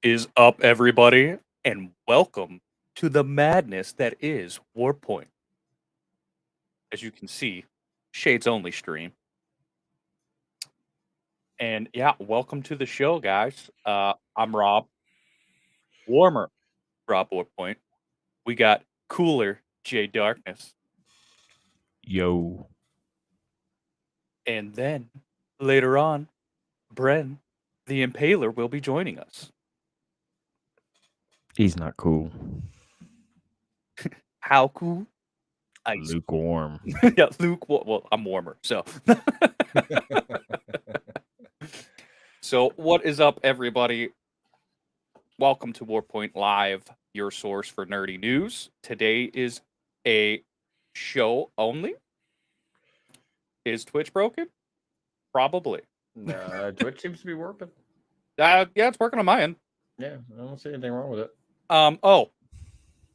Is up, everybody, and welcome to the madness that is Warpoint. As you can see, Shades Only stream. And yeah, welcome to the show, guys. I'm Rob, warmer Rob Warpoint. We got cooler Jay Darkness. Yo. And then later on, Bren, the Impaler, will be joining us. He's not cool. How cool? Ice. Lukewarm. Yeah, Luke. Well, I'm warmer, so. So, what is up, everybody? Welcome to Warpoint Live, your source for nerdy news. Today is a show only. Is Twitch broken? Probably. Twitch seems to be working. Yeah, it's working on my end. Yeah, I don't see anything wrong with it. Oh,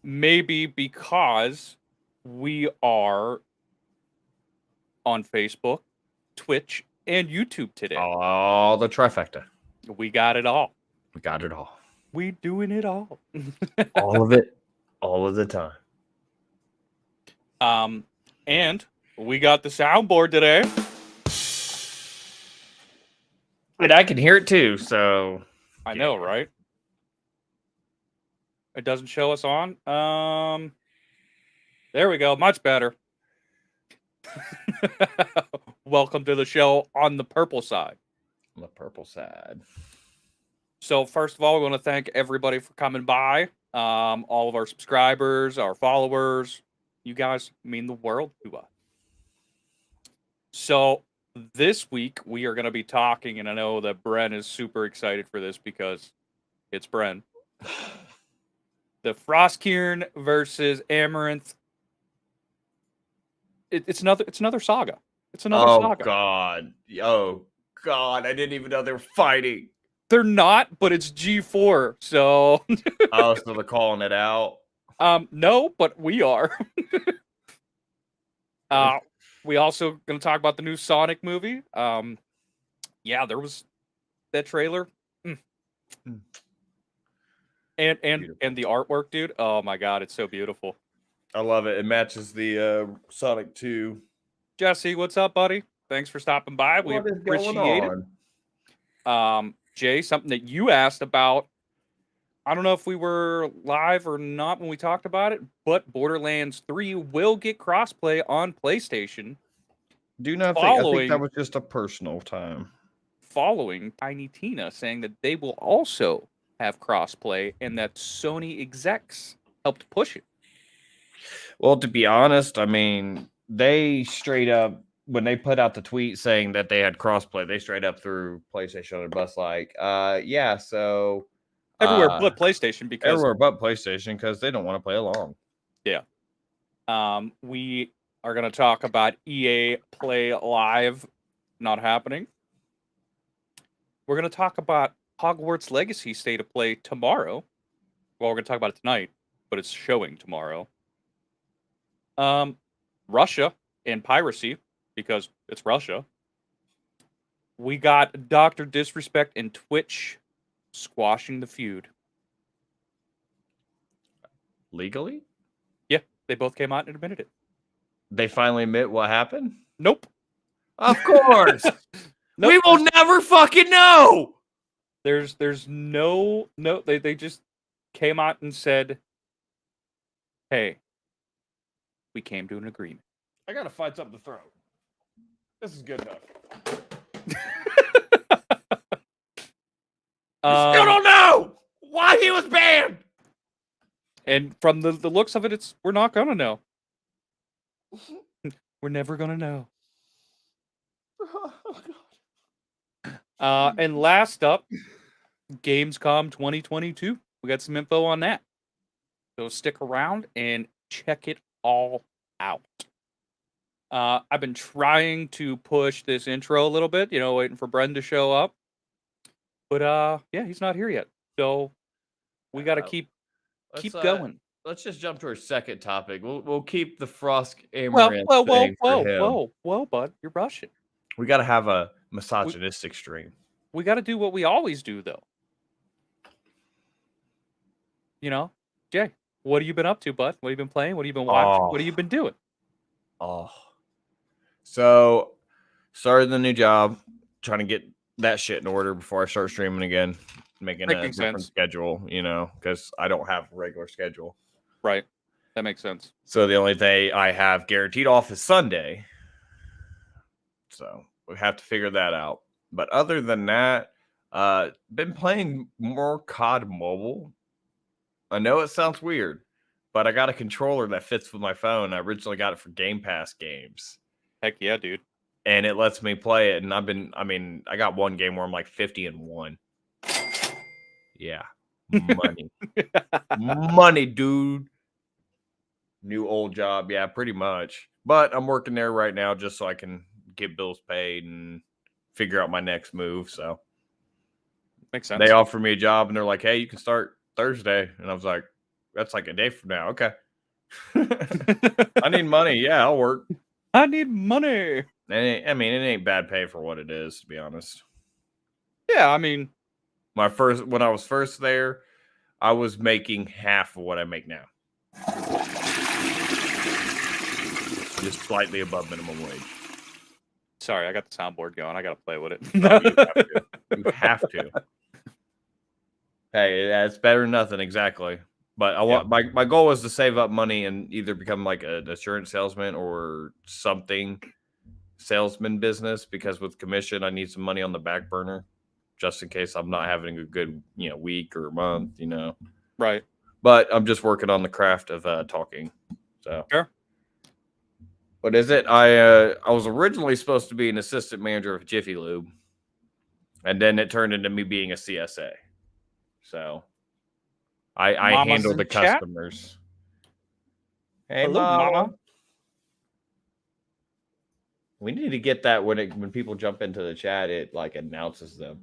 maybe because we are on Facebook, Twitch, and YouTube today. Oh, the trifecta. We got it all. We got it all. We doing it all. All of it, all of the time. And we got the soundboard today. And I can hear it too, so I know, right? It doesn't show us on. There we go. Much better. Welcome to the show on the purple side. on the purple side. So first of all, we want to thank everybody for coming by. All of our subscribers, our followers. You guys mean the world to us. So this week we are going to be talking, and I know that Bren is super excited for this because it's Bren. The Frosk versus Amaranth. It's another saga. It's another saga. Oh God! I didn't even know they were fighting. They're not, but it's G4, so. Oh, so they're calling it out. No, but we are. We also going to talk about the new Sonic movie. Yeah, there was that trailer. And the artwork, dude. Oh my God, it's so beautiful. I love it. It matches the Sonic 2. Jesse, what's up, buddy? Thanks for stopping by. We appreciate it. Jay, something that you asked about. I don't know if we were live or not when we talked about it, but Borderlands 3 will get crossplay on PlayStation. Do not think, I think that was just a personal time. Following Tiny Tina saying that they will also have crossplay and that Sony execs helped push it. Well, to be honest, I mean, they straight up, when they put out the tweet saying that they had crossplay, they straight up threw PlayStation on their bus like, yeah, so... Everywhere but PlayStation because... Everywhere but PlayStation because they don't want to play along. Yeah. We are going to talk about EA Play Live not happening. We're going to talk about Hogwarts Legacy State of Play tomorrow. Well, we're going to talk about it tonight, but it's showing tomorrow. Russia and piracy, because it's Russia. We got Dr. Disrespect and Twitch squashing the feud. Legally? Yeah, they both came out and admitted it. They finally admit what happened? Nope. Of course. Nope. We will never fucking know. There's no they just came out and said, hey, we came to an agreement. I gotta find something to throw. This is good enough. Still don't know why he was banned. And from the looks of it, we're not gonna know. We're never gonna know. Oh, God. And last up, Gamescom 2022. We got some info on that. So stick around and check it all out. I've been trying to push this intro a little bit, waiting for Bren to show up. But yeah, he's not here yet. So we got to keep going. Let's just jump to our second topic. We'll keep the Frosk Amour. Whoa, bud, you're rushing. We got to have a misogynistic stream. We got to do what we always do, though. Jay, what have you been up to, bud? What have you been playing? What have you been watching? What have you been doing? So started the new job, trying to get that shit in order before I start streaming again, making a different schedule, because I don't have a regular schedule. Right. That makes sense. So the only day I have guaranteed off is Sunday. So we have to figure that out. But other than that, been playing more COD Mobile. I know it sounds weird, but I got a controller that fits with my phone. I originally got it for Game Pass games. Heck yeah, dude. And it lets me play it. And I got one game where I'm like 50-1. Yeah. Money. Money, dude. New old job. Yeah, pretty much. But I'm working there right now just so I can get bills paid and figure out my next move. So makes sense. They offered me a job and they're like, hey, you can start Thursday. And I was like, that's like a day from now. Okay. I need money. Yeah, I'll work. I need money. It ain't bad pay for what it is, to be honest. Yeah, I mean, when I was first there, I was making half of what I make now. Just slightly above minimum wage. Sorry, I got the soundboard going. I got to play with it. No, you have to. Hey, that's better than nothing, exactly. But I want my goal was to save up money and either become like an insurance salesman or something salesman business, because with commission I need some money on the back burner just in case I'm not having a good week or month, Right. But I'm just working on the craft of talking. So sure. What is it? I was originally supposed to be an assistant manager of Jiffy Lube, and then it turned into me being a CSA. So I handle the customers. Hey, hello, Mama. We need to get that when people jump into the chat, it like announces them.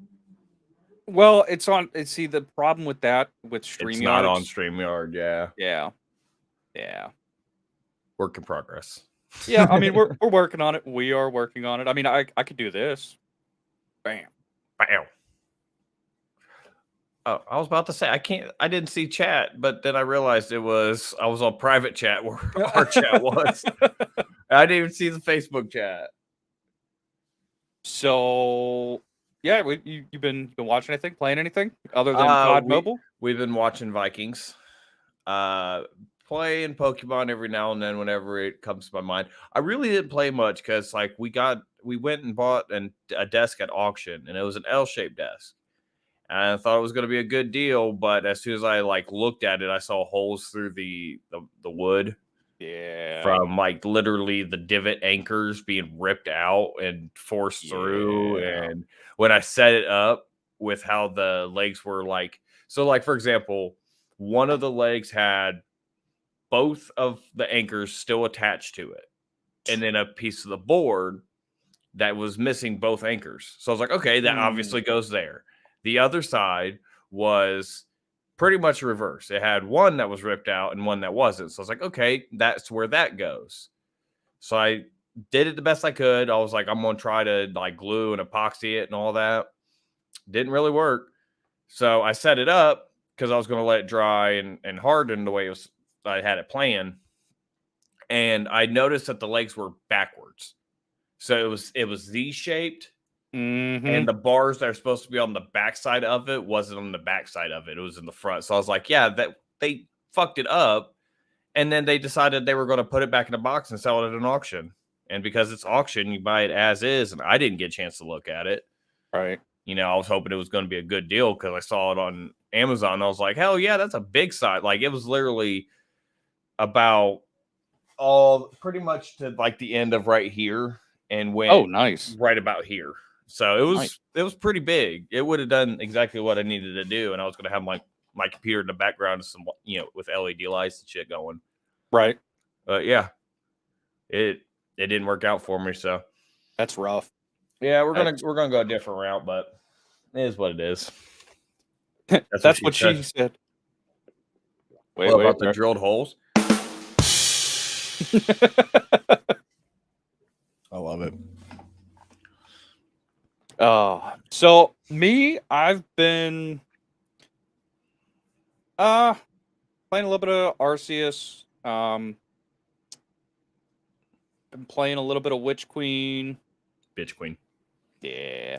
Well, it's on. See, the problem with that with StreamYard, it's not on StreamYard. Yeah. Work in progress. Yeah, I mean we're working on it. We are working on it. I mean, I could do this. Bam. Oh, I was about to say I didn't see chat, but then I realized I was on private chat where our chat was. I didn't even see the Facebook chat. So yeah, you've been watching anything, playing anything other than COD Mobile? We've been watching Vikings. Playing Pokemon every now and then whenever it comes to my mind. I really didn't play much because we went and bought a desk at auction, and it was an L-shaped desk. And I thought it was going to be a good deal, but as soon as I looked at it, I saw holes through the wood. Yeah. From literally the divot anchors being ripped out and forced through. And when I set it up with how the legs were for example, one of the legs had both of the anchors still attached to it, and then a piece of the board that was missing both anchors. So I was like, okay, that obviously goes there. The other side was pretty much reverse. It had one that was ripped out and one that wasn't. So I was like, okay, that's where that goes. So I did it the best I could. I was like, I'm going to try to glue and epoxy it and all that. Didn't really work. So I set it up because I was going to let it dry and harden the way I had it planned. And I noticed that the legs were backwards. So it was Z-shaped. Mm-hmm. And the bars that are supposed to be on the backside of it wasn't on the backside of it. It was in the front. So I was like, yeah, that they fucked it up. And then they decided they were going to put it back in a box and sell it at an auction. And because it's auction, you buy it as is. And I didn't get a chance to look at it. Right. I was hoping it was going to be a good deal because I saw it on Amazon. I was like, hell yeah, that's a big size. It was literally about pretty much to the end of right here and went nice. Right about here. So it was pretty big. It would have done exactly what I needed to do, and I was going to have my computer in the background, some with LED lights and shit going. Right. Yeah, it didn't work out for me. So that's rough. Yeah, we're gonna go a different route, but it is what it is. That's what she said. Wait, about the drilled holes? I love it. So me, I've been Playing a little bit of Arceus. Been playing a little bit of Witch Queen. Bitch Queen. Yeah.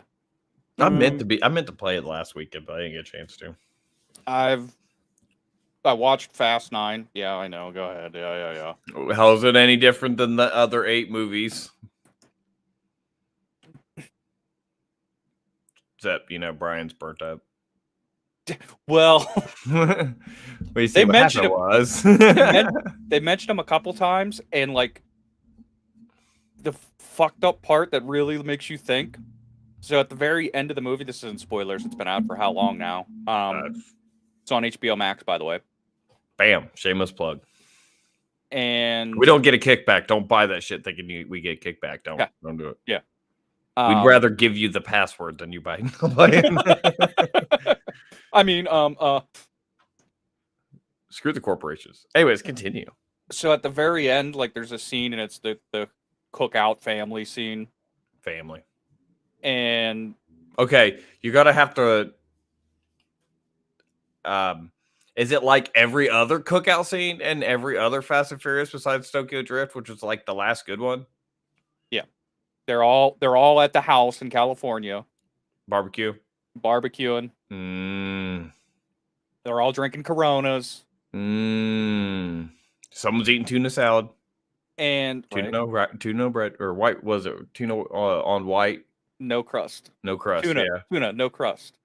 I meant to play it last weekend, but I didn't get a chance to. I watched Fast 9. Yeah, I know. Go ahead. Yeah. How is it any different than the other 8 movies? Except, Brian's burnt up. Well, you see, they mentioned it was. they mentioned him a couple times, and like the fucked up part that really makes you think. So at the very end of the movie, this isn't spoilers. It's been out for how long now? It's on HBO Max, by the way. Bam, shameless plug. And we don't get a kickback. Don't buy that shit thinking we get a kickback. Don't do it. Yeah. We'd rather give you the password than you buy it. I mean, screw the corporations. Anyways, continue. So at the very end, like there's a scene, and it's the cookout family scene. Family. And okay, you gotta have to. Is it like every other cookout scene and every other Fast and Furious besides Tokyo Drift, which was like the last good one? Yeah, they're all at the house in California, barbecuing. They're all drinking Coronas. Someone's eating tuna salad. And tuna bread or white, was it tuna on white? No crust. Tuna, no crust.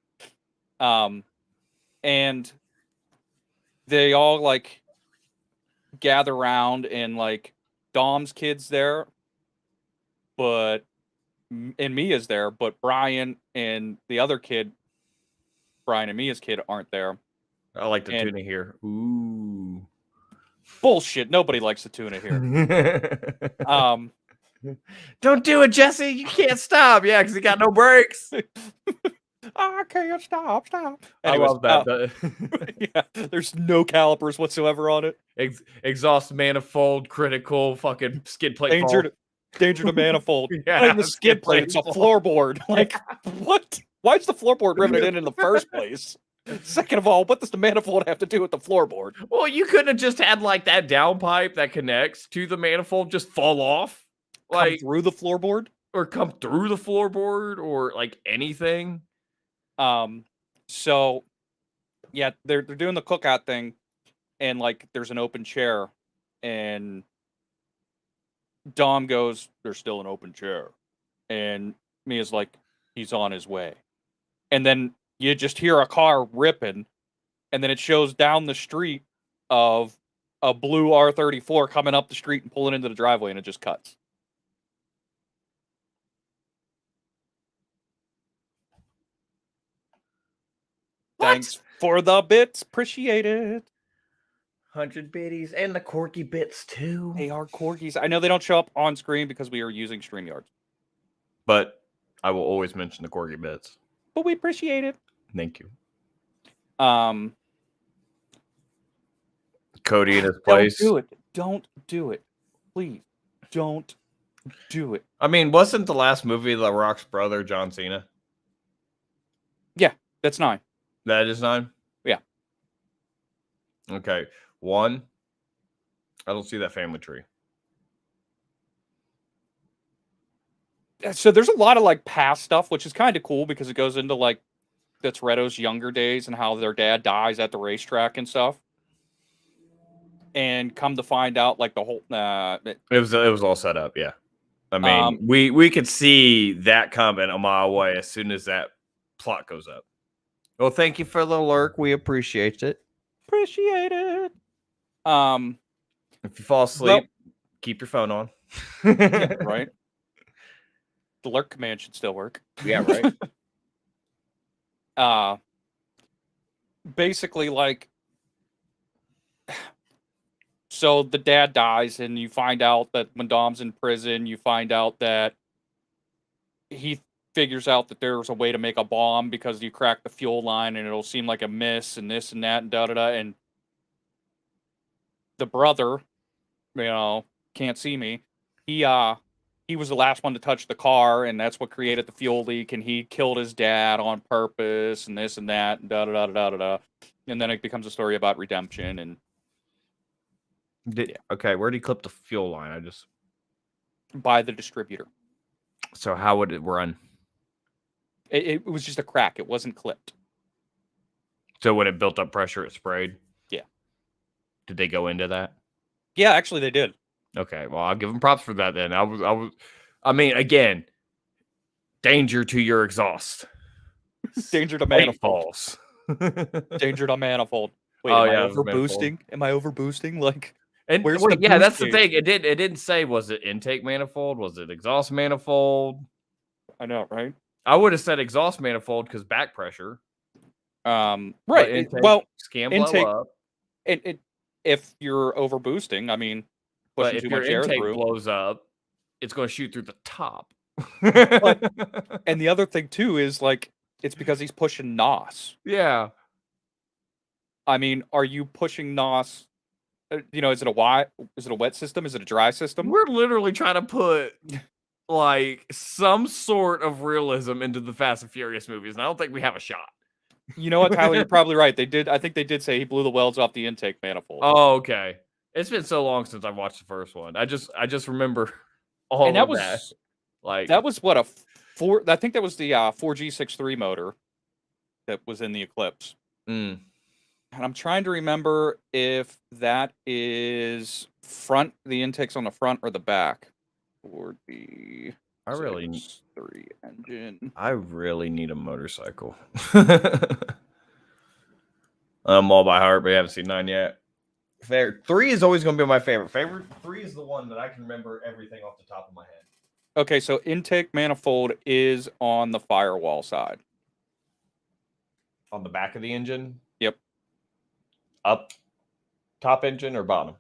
And they all like gather around, and like Dom's kid's there, and Mia's there, but Brian and the other kid, Brian and Mia's kid, aren't there. I like the tuna here. Ooh. Bullshit. Nobody likes the tuna here. Don't do it, Jesse. You can't stop. Yeah, because he got no brakes. I can't stop. Anyways, I love that. Yeah, there's no calipers whatsoever on it. Exhaust manifold, critical, fucking skid plate. Danger to manifold. Yeah, the skid plate. It's a floorboard. Like, what? Why is the floorboard riveted in the first place? Second of all, what does the manifold have to do with the floorboard? Well, you couldn't have just had like that downpipe that connects to the manifold just fall off, like through the floorboard, or like anything. So yeah, they're doing the cookout thing, and like there's an open chair, and Dom goes, "There's still an open chair," and Mia's like, "He's on his way," and then you just hear a car ripping, and then it shows down the street of a blue R34 coming up the street and pulling into the driveway, and it just cuts. Thanks for the bits. Appreciate it. 100 biddies and the corgi bits too. They are corgis. I know they don't show up on screen because we are using StreamYard. But I will always mention the corgi bits. But we appreciate it. Thank you. Cody in his place. Don't do it. Please. Don't do it. I mean, wasn't the last movie The Rock's brother, John Cena? Yeah, that's 9. That is 9? Yeah. Okay. 1, I don't see that family tree. So there's a lot of like past stuff, which is kind of cool because it goes into like that's Reto's younger days and how their dad dies at the racetrack and stuff. And come to find out, like the whole it was all set up, yeah. I mean, we could see that coming a mile away as soon as that plot goes up. Well, thank you for the lurk. We appreciate it. Appreciate it. If you fall asleep, keep your phone on. Yeah, right. The lurk command should still work. Yeah, right. Basically, like, so the dad dies, and you find out that when Dom's in prison, you find out that he figures out that there's a way to make a bomb because you crack the fuel line and it'll seem like a miss and this and that and da-da-da. And the brother, can't see me. He was the last one to touch the car, and that's what created the fuel leak, and he killed his dad on purpose and this and that and da-da-da-da-da-da. And then it becomes a story about redemption, and Okay, where did he clip the fuel line? I just by the distributor. So how would it run? It was just a crack. It wasn't clipped. So when it built up pressure, it sprayed? Yeah. Did they go into that? Yeah, actually they did. Okay, well, I'll give them props for that then. I mean, again, danger to your exhaust. Danger to manifold. False. Danger to manifold. Wait, Oh, am I yeah, it was overboosting? Am I overboosting? Like, And where's wait, the yeah, boost that's the gauge? thing. It didn't say, was it intake manifold? Was it exhaust manifold? I know, right? I would have said exhaust manifold because back pressure. Right. Intake can blow intake. up. If you're overboosting, I mean, But pushing if too your much air intake through. blows up, it's going to shoot through the top. And the other thing too is like it's because he's pushing NOS. Yeah. I mean, are you pushing NOS? Is it a wet system? Is it a dry system? We're literally trying to put like some sort of realism into the Fast and Furious movies, and I don't think we have a shot. You know what, Tyler? You're probably right. I think they did say he blew the welds off the intake manifold. Oh, okay. It's been so long since I've watched the first one. I just remember all and that of was that. Like that was what I think that was the 4G63 motor that was in the Eclipse. Mm. And I'm trying to remember if that is the intake's on the front or the back for the I really 3 engine. I really need a motorcycle. I'm all by heart, but I haven't seen 9 yet. 3 is always going to be my favorite. 3 is the one that I can remember everything off the top of my head. Okay, so intake manifold is on the firewall side. On the back of the engine? Yep. Up top engine or bottom?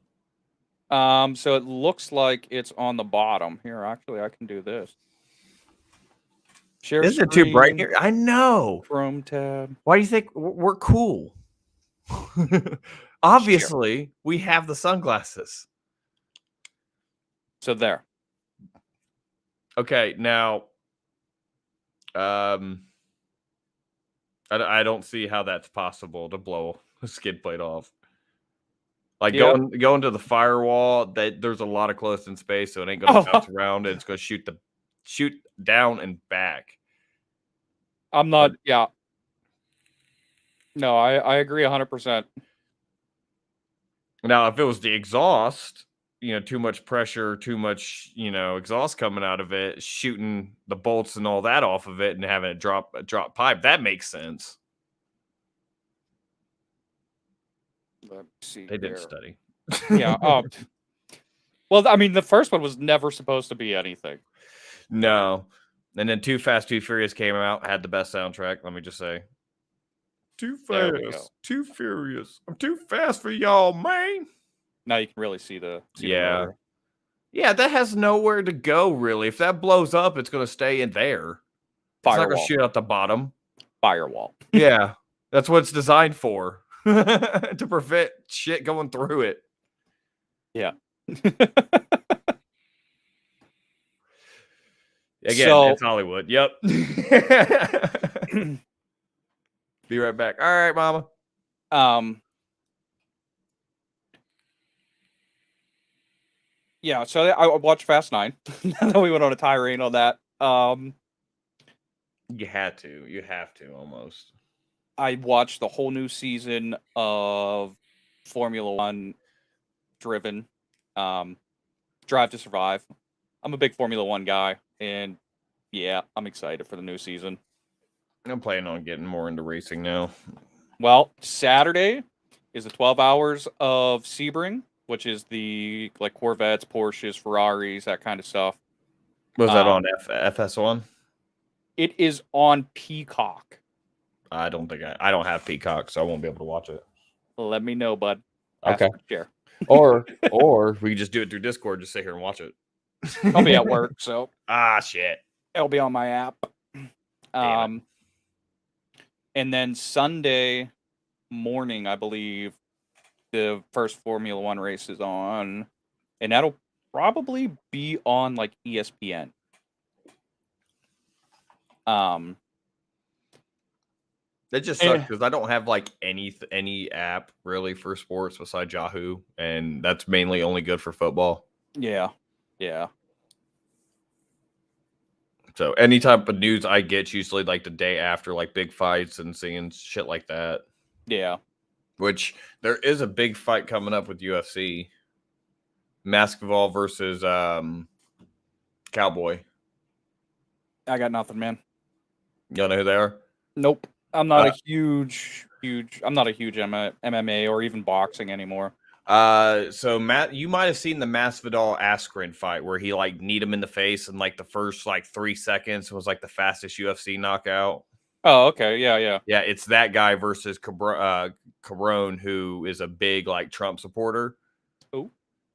So it looks like it's on the bottom. Here, actually, I can do this. Share Isn't it too bright here? I know. Chrome tab. Why do you think we're cool? Obviously, we have the sunglasses. So there. Okay, now, I don't see how that's possible to blow a skid plate off. Like going to the firewall, there's a lot of close-in space, so it ain't going to bounce around. And it's going to shoot down and back. I'm not. Yeah. No, I agree 100%. Now, if it was the exhaust, too much pressure, too much, exhaust coming out of it, shooting the bolts and all that off of it, and having a drop pipe, that makes sense. Let me see. They didn't study. Yeah. Well, I mean, the first one was never supposed to be anything. No. And then Too Fast, Too Furious came out, had the best soundtrack, let me just say. Too fast, too furious. I'm too fast for y'all, man. Now you can really see the motor. Yeah, that has nowhere to go, really. If that blows up, it's going to stay in there. It's not going to shoot out the bottom. Firewall. Yeah, that's what it's designed for. To prevent shit going through it. Yeah. Again, it's Hollywood. Yep. Be right back. All right, mama. Yeah, so I watched Fast 9. Then we went on a tirade on that. You had to. You have to, almost. I watched the whole new season of Formula 1 Driven. Drive to Survive. I'm a big Formula 1 guy, and yeah, I'm excited for the new season. I'm planning on getting more into racing now. Well, Saturday is the 12 hours of Sebring, which is the Corvettes, Porsches, Ferraris, that kind of stuff. Was that on FS1? It is on Peacock. I don't think I don't have Peacock, so I won't be able to watch it. Let me know, bud. Okay. Share. Or we can just do it through Discord, just sit here and watch it. I'll be at work, so shit. It'll be on my app. And then Sunday morning, I believe, the first Formula 1 race is on, and that'll probably be on ESPN. That just sucks because I don't have like any app really for sports besides Yahoo, and that's mainly only good for football. Yeah. So any type of news I get usually like the day after, like big fights and seeing shit like that. Yeah. Which there is a big fight coming up with UFC. Masvidal versus Cowboy. I got nothing, man. You know who they are? Nope. I'm not a huge. I'm not a huge MMA or even boxing anymore. So Matt, you might have seen the Masvidal Askren fight where he like kneed him in the face in like the first like 3 seconds was like the fastest UFC knockout. Oh, okay. Yeah. Yeah, it's that guy versus Carone, who is a big like Trump supporter. Oh.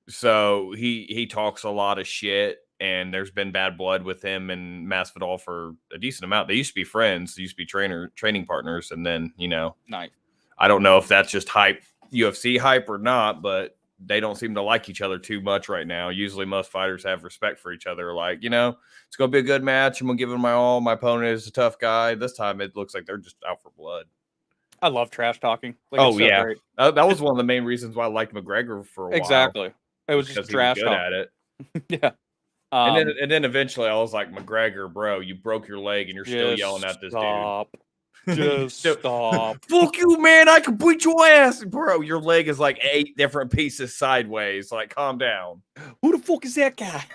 So he talks a lot of shit, and there's been bad blood with him and Masvidal for a decent amount. They used to be friends, they used to be training partners, and then Nice. I don't know if that's just hype, UFC hype or not, but they don't seem to like each other too much right now. Usually most fighters have respect for each other. Like, it's going to be a good match. I'm going to give it my all. My opponent is a tough guy. This time it looks like they're just out for blood. I love trash talking. Like, oh, it's so yeah. Great. That was one of the main reasons why I liked McGregor for a while. Exactly. It was just trash talk. At it. Yeah. And then eventually I was like, McGregor, bro, you broke your leg and you're still yelling at this dude. Just stop. Fuck you, man. I can beat your ass. Bro, your leg is like 8 different pieces sideways. Like, calm down. Who the fuck is that guy?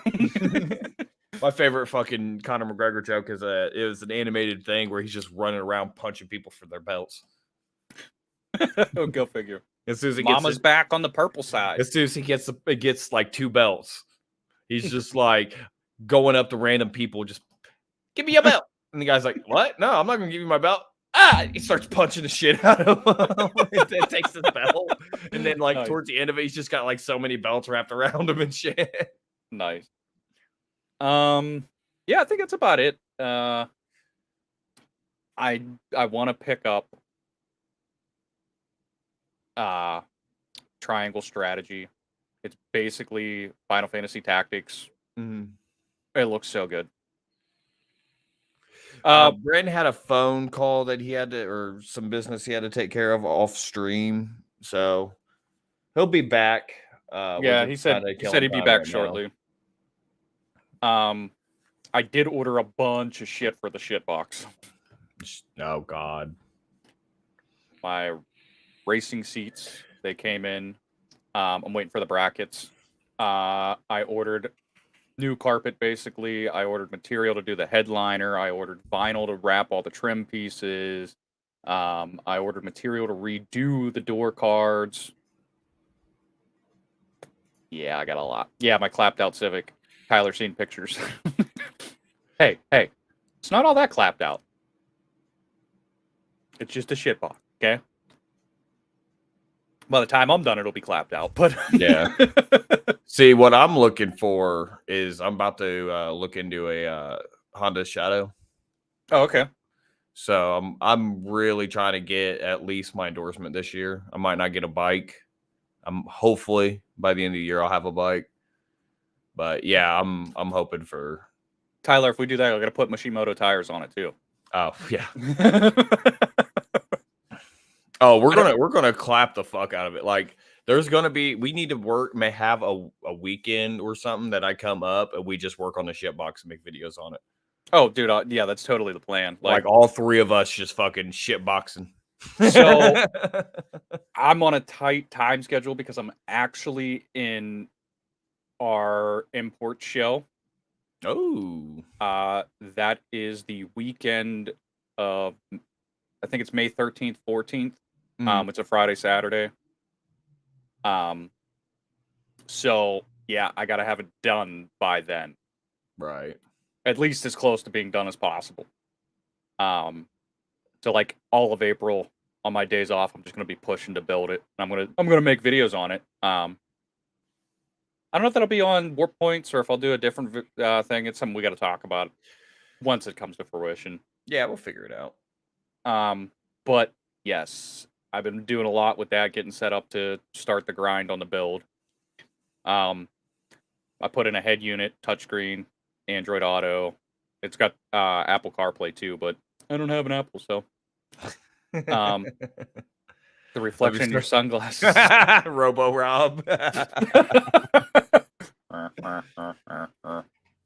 My favorite fucking Conor McGregor joke is it was an animated thing where he's just running around punching people for their belts. Oh, go figure. As soon as he Mama's back on the purple side. As soon as he gets like 2 belts, he's just like going up to random people, just give me a belt. And the guy's like, what? No, I'm not going to give you my belt. He starts punching the shit out of him. It takes his belt. And then like towards the end of it, he's just got like so many belts wrapped around him and shit. Nice. Yeah, I think that's about it. I want to pick up Triangle Strategy. It's basically Final Fantasy Tactics. Mm-hmm. It looks so good. Brent had a phone call that he had to, or some business he had to take care of off stream, so he'll be back. Yeah, he said he'd be back shortly. I did order a bunch of shit for the shit box. Oh God, my racing seats, they came in. I'm waiting for the brackets. I ordered new carpet, basically. I ordered material to do the headliner. I ordered vinyl to wrap all the trim pieces. I ordered material to redo the door cards. Yeah, I got a lot. Yeah, my clapped out Civic. Tyler seen pictures. Hey, it's not all that clapped out. It's just a shit box, okay? By the time I'm done, it'll be clapped out. But yeah. See, what I'm looking for is I'm about to look into a Honda Shadow. Oh, okay. So I'm really trying to get at least my endorsement this year. I might not get a bike. Hopefully by the end of the year I'll have a bike. But yeah, I'm hoping for. Tyler, if we do that, we're gonna put Mishimoto tires on it too. Oh yeah. Oh, we're gonna clap the fuck out of it. Like there's gonna be, we need to have a weekend or something that I come up and we just work on the shit box and make videos on it. Oh, dude, yeah, that's totally the plan. Like all 3 of us just fucking shit boxing. So I'm on a tight time schedule because I'm actually in our import show. Oh. That is the weekend of, I think it's May 13th, 14th. It's a Friday, Saturday. So yeah, I gotta have it done by then. Right. At least as close to being done as possible. So like all of April on my days off, I'm just gonna be pushing to build it. I'm gonna make videos on it. I don't know if that'll be on Warp Points or if I'll do a different thing. It's something we got to talk about once it comes to fruition. Yeah, we'll figure it out. But yes, I've been doing a lot with that, getting set up to start the grind on the build. I put in a head unit, touchscreen, Android Auto. It's got Apple CarPlay too, but I don't have an Apple, so The reflection in your sunglasses. Robo Rob.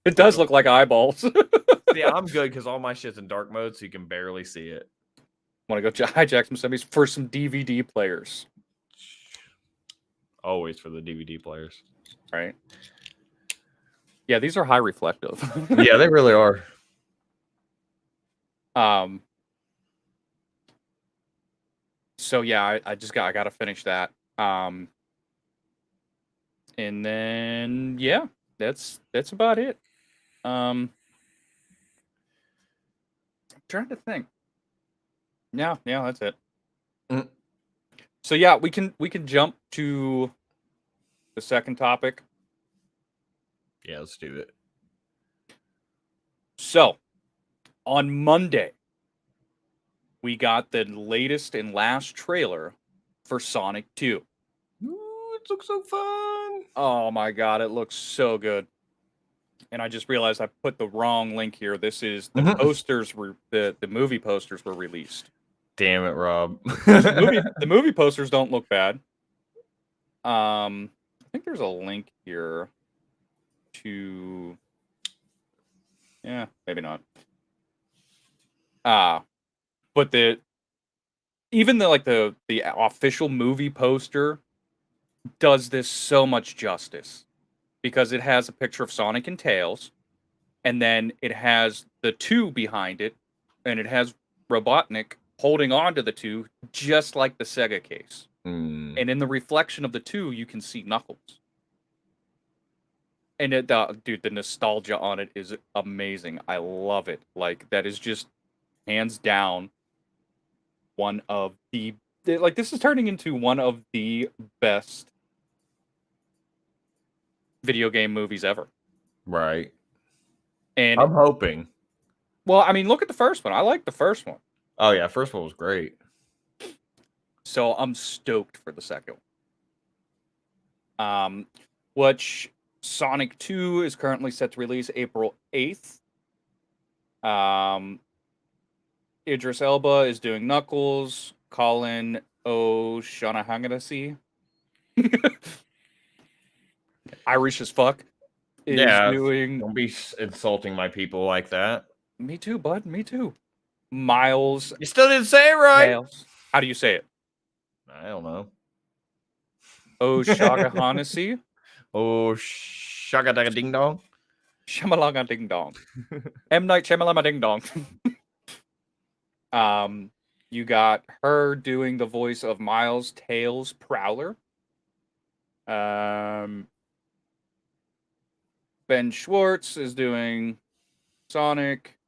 It does look like eyeballs. Yeah, I'm good because all my shit's in dark mode, so you can barely see it. Want to go hijack some semis for some DVD players, Always for the DVD players, right? Yeah, these are high reflective. Yeah, they really are. So yeah, I got to finish that. And then yeah, that's about it. I'm trying to think. Yeah, that's it. Mm. So yeah, we can jump to the second topic. Yeah, let's do it. So, on Monday, we got the latest and last trailer for Sonic 2. Ooh, it looks so fun. Oh my god, it looks so good. And I just realized I put the wrong link here. This is the posters the movie posters were released. Damn it, Rob. The movie posters don't look bad. I think there's a link here to maybe not. But the official movie poster does this so much justice because it has a picture of Sonic and Tails, and then it has the 2 behind it, and it has Robotnik holding on to the 2 just like the Sega case. And in the reflection of the 2, you can see Knuckles. And dude, the nostalgia on it is amazing. I love it. Like, that is just hands down one of the this is turning into one of the best video game movies ever. Right. And I'm hoping. Well, I mean, look at the first one. I like the first one. Oh yeah, first one was great. So I'm stoked for the second one. Which Sonic 2 is currently set to release April 8th. Idris Elba is doing Knuckles. Colin O'Shaughnessy, Irish as fuck, is doing. Don't be insulting my people like that. Me too, bud. Me too. Miles. You still didn't say it right. Tails. How do you say it? I don't know. O'Shaughnessy. Oh, shagadaga ding dong. Shamalanga ding dong. M. Night Shyamalama ding dong. You got her doing the voice of Miles, Tails, Prowler. Ben Schwartz is doing Sonic.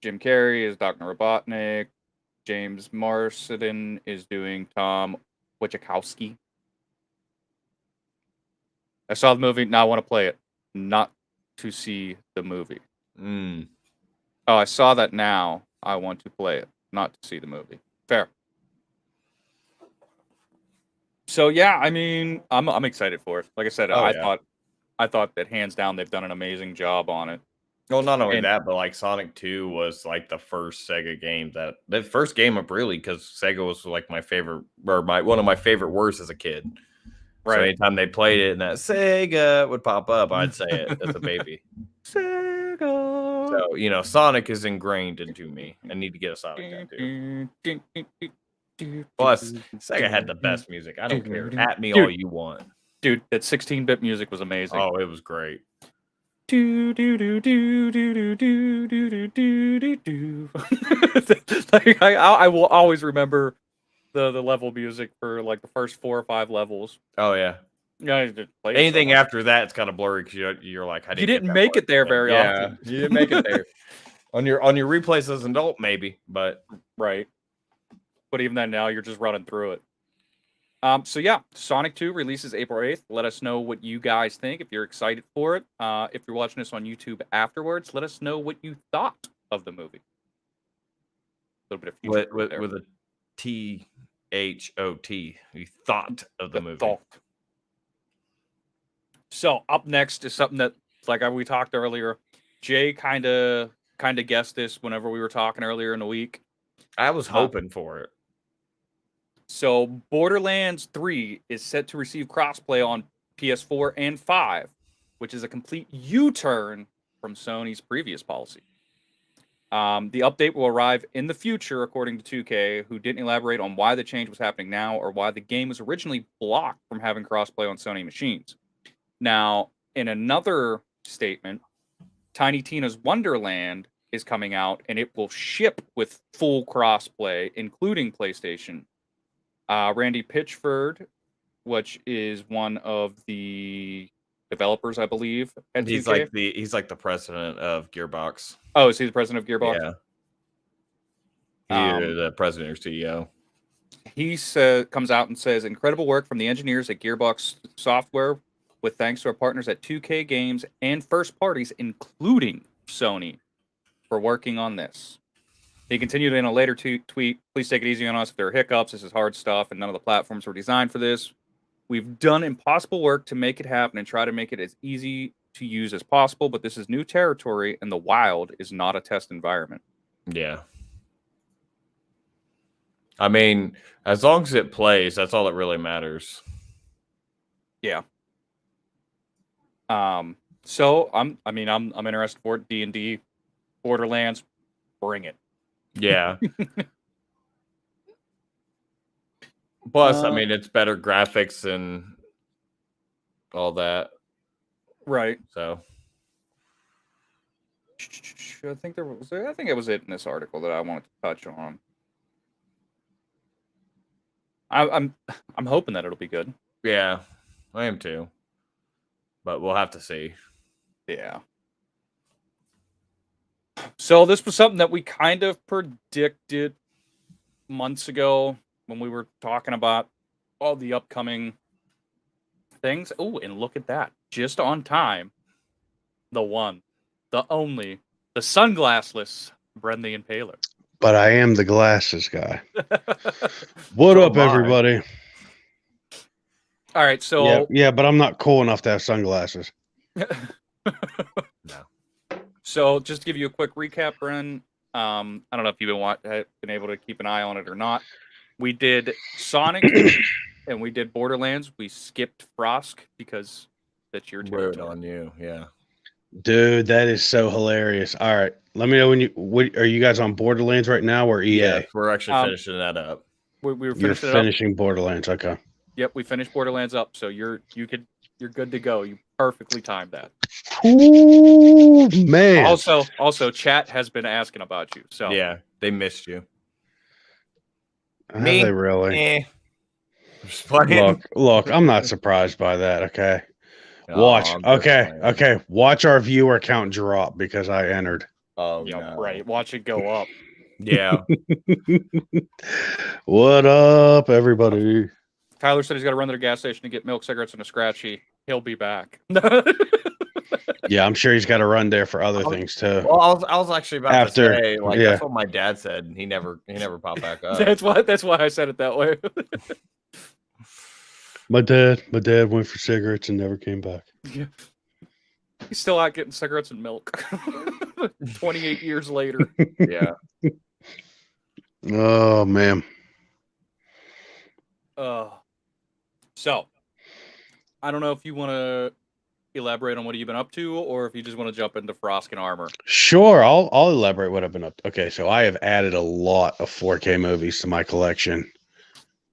Jim Carrey is Dr. Robotnik. James Marsden is doing Tom Wachowski. I saw the movie, now I want to play it. Not to see the movie. Oh, I saw that now. I want to play it, not to see the movie. Fair. So yeah, I mean, I'm excited for it. Like I said, I thought that hands down they've done an amazing job on it. Well, not only that, but like Sonic 2 was like the first Sega game the first game up really, because Sega was like my favorite, or one of my favorite words as a kid. Right. So anytime they played it and that Sega would pop up, I'd say it as a baby. Sega. So, Sonic is ingrained into me. I need to get a Sonic tattoo. Plus, Sega had the best music. I don't care. At me all you want. Dude, that 16-bit music was amazing. Oh, it was great. Like, I will always remember the level music for like the first 4 or 5 levels. Oh yeah. Yeah. Anything after that, it's kind of blurry because you're like, you didn't make it there very often. You didn't make it there. on your replays as an adult, maybe, but right. But even then, now you're just running through it. So yeah, Sonic 2 releases April 8th. Let us know what you guys think, if you're excited for it. If you're watching this on YouTube afterwards, let us know what you thought of the movie. A little bit of future with a THOT. You thought of the movie. Thought. So up next is something that, like we talked earlier, Jay kind of guessed this whenever we were talking earlier in the week. I was hoping for it. So Borderlands 3 is set to receive crossplay on PS4 and 5, which is a complete U-turn from Sony's previous policy. The update will arrive in the future, according to 2K, who didn't elaborate on why the change was happening now or why the game was originally blocked from having crossplay on Sony machines. Now, in another statement, Tiny Tina's Wonderland is coming out, and it will ship with full crossplay, including PlayStation. Randy Pitchford, which is one of the developers, I believe, at He's 2K. he's like the president of Gearbox. Oh, is he the president of Gearbox? Yeah. Either the president or CEO. He comes out and says, incredible work from the engineers at Gearbox Software, with thanks to our partners at 2K Games and first parties, including Sony, for working on this. He continued in a later tweet, please take it easy on us if there are hiccups. This is hard stuff, and none of the platforms were designed for this. We've done impossible work to make it happen and try to make it as easy to use as possible, but this is new territory, and the wild is not a test environment. Yeah. I mean, as long as it plays, that's all that really matters. Yeah. So I'm interested for it. D&D, Borderlands, bring it. Yeah. Plus, I mean, it's better graphics and all that. Right. So I think it was it in this article that I wanted to touch on. I'm hoping that it'll be good. yeah, I am too. But we'll have to see. Yeah. So this was something that we kind of predicted months ago when we were talking about all the upcoming things. Oh, and look at that. Just on time. The one, the only, the sunglassless Bren the Impaler. But I am the glasses guy. What So up, am I. everybody? All right, so Yeah, but I'm not cool enough to have sunglasses. No. So just to give you a quick recap, Bren, I don't know if you've been able to keep an eye on it or not. We did Sonic and we did Borderlands. We skipped Frosk because that's your Rude territory. on you. Yeah. Dude, that is so hilarious. All right, let me know when are you guys on Borderlands right now or EA? Yeah, we're actually finishing that up. We were You're finishing it up. finishing Borderlands. Okay. Yep, we finished Borderlands up, so you're good to go. You perfectly timed that. Ooh, man. Also, chat has been asking about you. So Yeah, they missed you. Have Me? they really? Just playing. Look, I'm not surprised by that. Okay. Oh, Watch. I'm just playing. Okay. Watch our viewer count drop because I entered. Oh, yeah, no. right. Watch it go up. Yeah. What up, everybody? Tyler said he's got to run to the gas station to get milk, cigarettes, and a scratchy. He'll be back. Yeah, I'm sure he's got to run there for other things too. Well, I was actually about After- to say, like, yeah. that's what my dad said, and he never popped back up. That's why I said it that way. My dad went for cigarettes and never came back. Yeah. He's still out getting cigarettes and milk. 28 years later. Yeah. Oh man. So, I don't know if you want to elaborate on what you've been up to, or if you just want to jump into Frosk and Armor. Sure, I'll elaborate what I've been up to. Okay, so I have added a lot of 4K movies to my collection.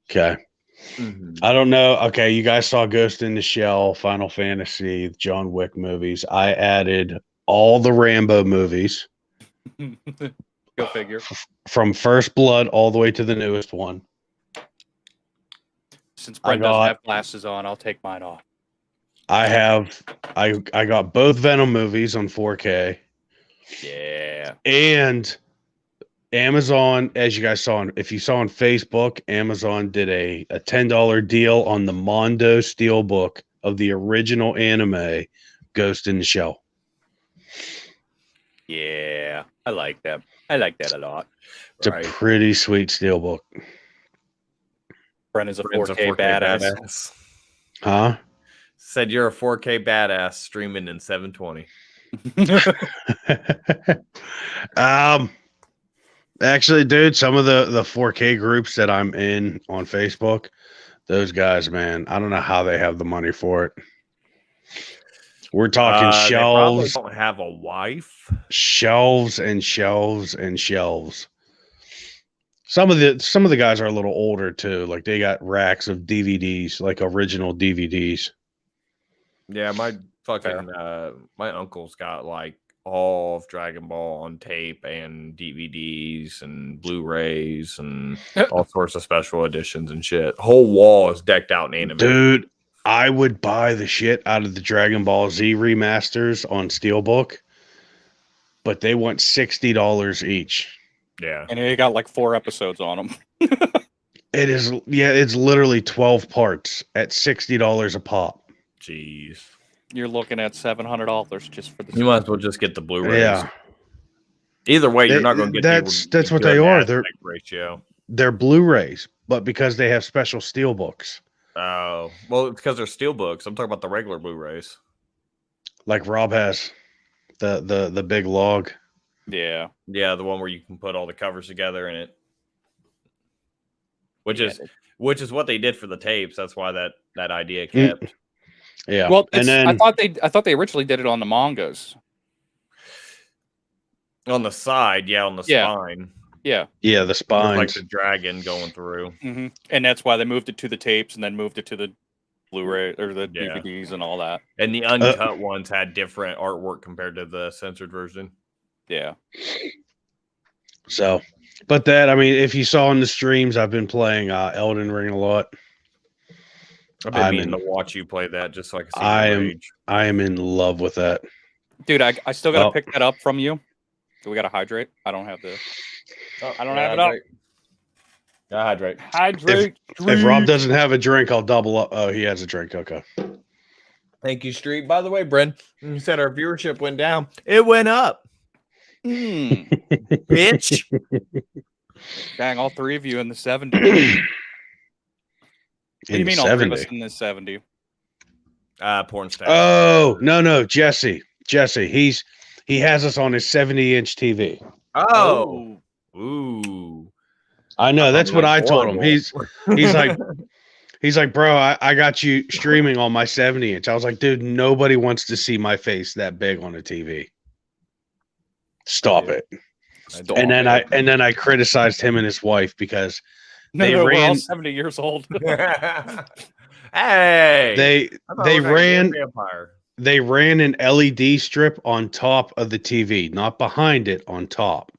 Okay. Mm-hmm. I don't know. Okay, you guys saw Ghost in the Shell, Final Fantasy, John Wick movies. I added all the Rambo movies. Go figure. From First Blood all the way to the newest one. Since Brent doesn't have glasses on, I'll take mine off. I got both Venom movies on 4K. Yeah. And Amazon, as you guys saw, if you saw on Facebook, Amazon did a $10 deal on the Mondo Steelbook of the original anime Ghost in the Shell. Yeah. I like that. I like that a lot. It's a pretty sweet steelbook. Brent is a 4K badass. Huh? Said you're a 4K badass streaming in 720. Actually, dude, some of the 4K groups that I'm in on Facebook, those guys, man, I don't know how they have the money for it. We're talking They probably shelves, don't have a wife. shelves, and shelves and shelves. Some of the guys are a little older too. Like they got racks of DVDs, like original DVDs. Yeah, my fucking my uncle's got like all of Dragon Ball on tape and DVDs and Blu-rays and all sorts of special editions and shit. Whole wall is decked out in anime. Dude, I would buy the shit out of the Dragon Ball Z remasters on Steelbook, but they want $60 each. Yeah. And they got like 4 episodes on them. It is, yeah, it's literally 12 parts at $60 a pop. Jeez. You're looking at $700 just for the. You might as well just get the Blu-rays. Yeah. Either way, you're not going to get that's what they are. Ratio. They're Blu-rays, but because they have special Steelbooks. Oh, well, it's because they're steelbooks. I'm talking about the regular Blu-rays. Like Rob has the big log. Yeah. Yeah, the one where you can put all the covers together in it. Which is what they did for the tapes. That's why that idea kept. Yeah. Well, and then I thought they originally did it on the mangas. On the side, on the spine. Yeah. Yeah, the spines. Like the dragon going through. Mm-hmm. And that's why they moved it to the tapes and then moved it to the Blu-ray or the DVDs and all that. And the uncut ones had different artwork compared to the censored version. Yeah. So, but that, I mean, if you saw in the streams, I've been playing Elden Ring a lot. I've been meaning to watch you play that just so I can see I am in love with that. Dude, I still got to pick that up from you. So we got to hydrate. I don't have the... I don't have it up. Hydrate. If Rob doesn't have a drink, I'll double up. Oh, he has a drink. Okay. Thank you, Street. By the way, Brent, you said our viewership went down. It went up. Bitch. Dang, all 3 of you in the 70. What do you mean 70? all 3 of us in the 70? Porn star. Oh, no. Jesse. He has us on his 70-inch TV. Oh. Ooh. I know. That's what I told him. He's like, bro, I got you streaming on my 70-inch. I was like, dude, nobody wants to see my face that big on a TV. Stop it. And then I criticized him and his wife because we're all 70 years old. Hey, they ran an LED strip on top of the TV, not behind it, on top.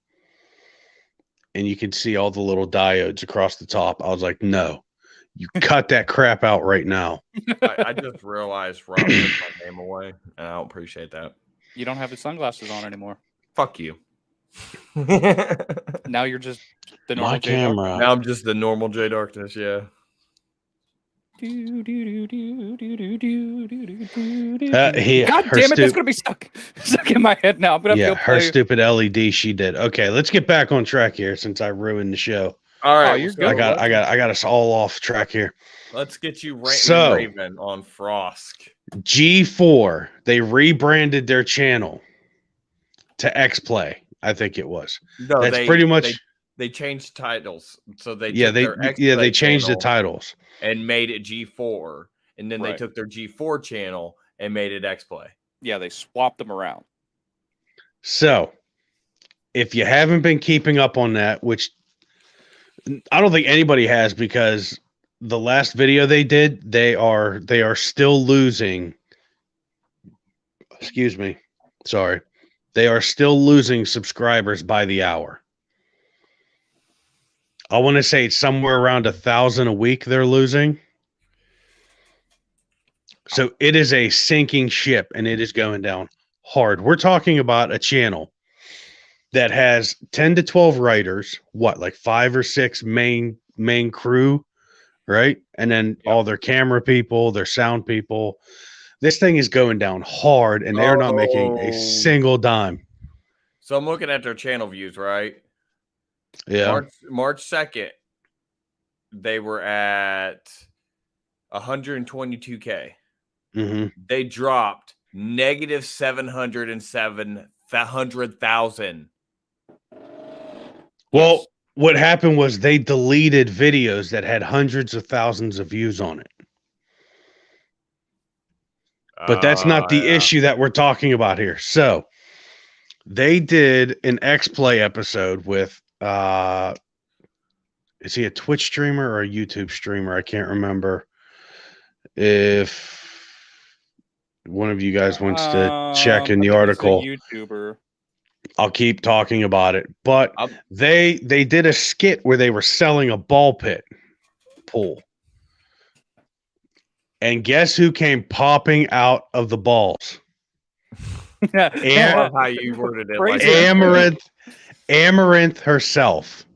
And you can see all the little diodes across the top. I was like, no, you cut that crap out right now. I just realized Rob took my name away, and I don't appreciate that. You don't have the sunglasses on anymore. Fuck you. Now you're just the normal my camera. Now I'm just the normal J Darkness, yeah. God damn it, that's gonna be stuck in my head now. I'm gonna have to her stupid LED she did. Okay, let's get back on track here since I ruined the show. All right, you're good. I got us all off track here. Let's get you Raven on Frosk. G4, they rebranded their channel to XPlay. I think it was. No, that's pretty much. They changed titles, so they they changed the titles and made it G4, and then they took their G4 channel and made it XPlay. Yeah, they swapped them around. So, if you haven't been keeping up on that, which I don't think anybody has, because the last video they did, they are still losing. Excuse me, sorry, they are still losing subscribers by the hour. I want to say it's somewhere around 1,000 a week they're losing. So it is a sinking ship, and it is going down hard. We're talking about a channel that has 10 to 12 writers, like 5 or 6 main crew, right? And then all their camera people, their sound people. This thing is going down hard, and they're not making a single dime. So I'm looking at their channel views, right? Yeah. March 2nd, they were at 122K. Mm-hmm. They dropped negative 707,000. Well, Yes. what happened was they deleted videos that had hundreds of thousands of views on it. But that's not the Yeah. issue that we're talking about here. So they did an X-Play episode with is he a Twitch streamer or a YouTube streamer? I can't remember. If one of you guys wants to check in I the think he's a article, YouTuber. I'll keep talking about it. But I'm- they did a skit where they were selling a ball pit pool. And guess who came popping out of the balls? I love how you worded it. Like Phrase it. Amaranth herself.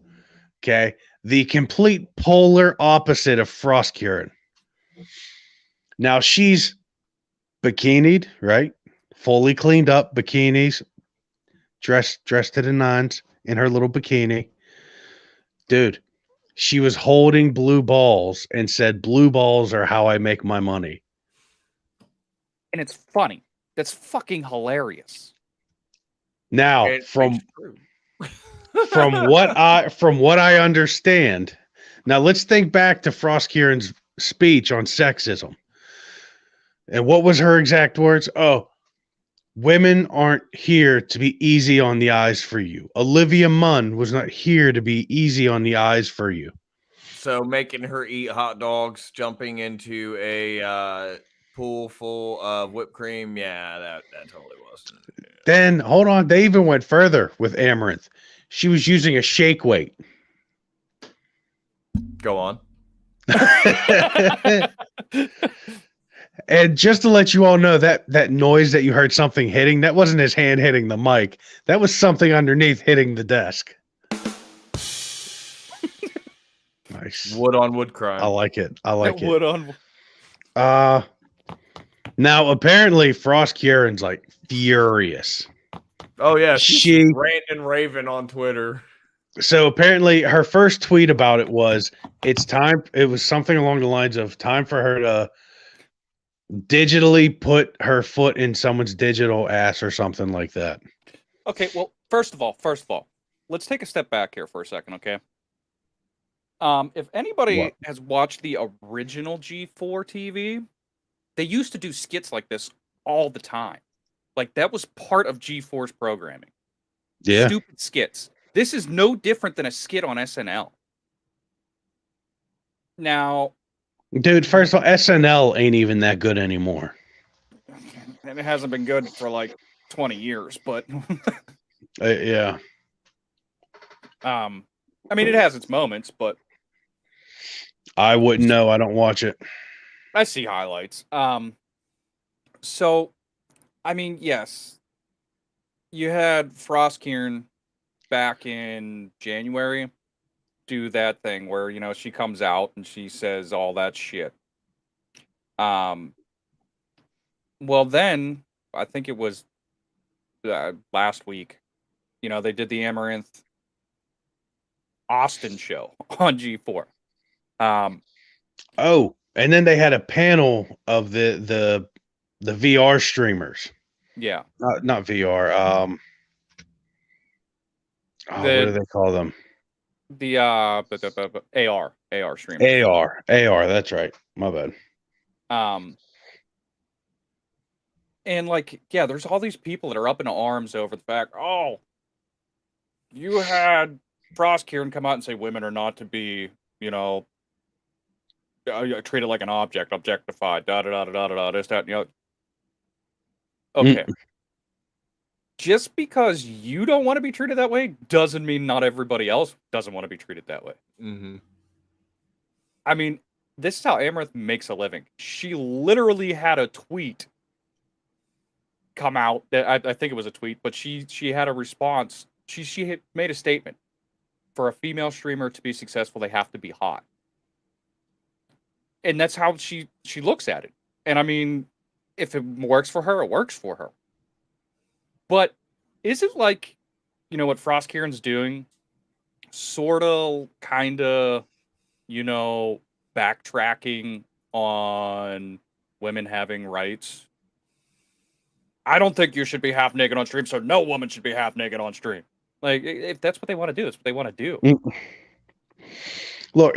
Okay. The complete polar opposite of Frosk. Now she's bikinied, right? Fully cleaned up bikinis, dressed to the nines in her little bikini. Dude, she was holding blue balls and said, "Blue balls are how I make my money." And it's funny. That's fucking hilarious. Now, it from rings true. from what I understand, now let's think back to Frost Kieran's speech on sexism. And what was her exact words? Oh, women aren't here to be easy on the eyes for you. Olivia Munn was not here to be easy on the eyes for you. So making her eat hot dogs, jumping into a pool full of whipped cream, yeah, that totally was. Then hold on, they even went further with Amaranth. She was using a shake weight. Go on. And just to let you all know that noise that you heard something hitting, that wasn't his hand hitting the mic. That was something underneath hitting the desk. Nice. Wood on wood crime. I like it. I like That it. would on. Now apparently Frost Kieran's like furious. Oh yeah, she's She- ranting and raving on Twitter. So apparently her first tweet about it was it's time. It was something along the lines of time for her to digitally put her foot in someone's digital ass or something like that. Okay, well, first of all, let's take a step back here for a second, okay? If anybody What? has watched the original G4 TV, they used to do skits like this all the time. Like that was part of G4's programming. Yeah. Stupid skits. This is no different than a skit on SNL. Now, Dude, first of all, SNL ain't even that good anymore. and it hasn't been good for like 20 years, but Yeah. I mean it has its moments, but I wouldn't know. I don't watch it. I see highlights. So I mean, yes. You had Frost Kieran back in January do that thing where, you know, she comes out and she says all that shit. Well then, I think it was last week, you know, they did the Amaranth Austin show on G4. Oh, and then they had a panel of the VR streamers. Yeah. Not VR. What do they call them? The AR stream. AR. That's right. My bad. And like, yeah, there's all these people that are up in arms over the fact, oh, you had Frost Kieran come out and say women are not to be, you know, treated like an object, objectified, da da da da da da, this, that, and the other. Okay. Just because you don't want to be treated that way doesn't mean not everybody else doesn't want to be treated that way. Mm-hmm. I mean, this is how Amaranth makes a living. She literally had a tweet come out that I think it was a tweet, but she had a response. She had made a statement. For a female streamer to be successful, they have to be hot. And that's how she looks at it. And I mean, if it works for her, it works for her. But is it like, you know, what Frost Kieran's doing? Sort of, kind of, you know, backtracking on women having rights. I don't think you should be half naked on stream, so no woman should be half naked on stream. Like, if that's what they want to do, that's what they want to do. Look,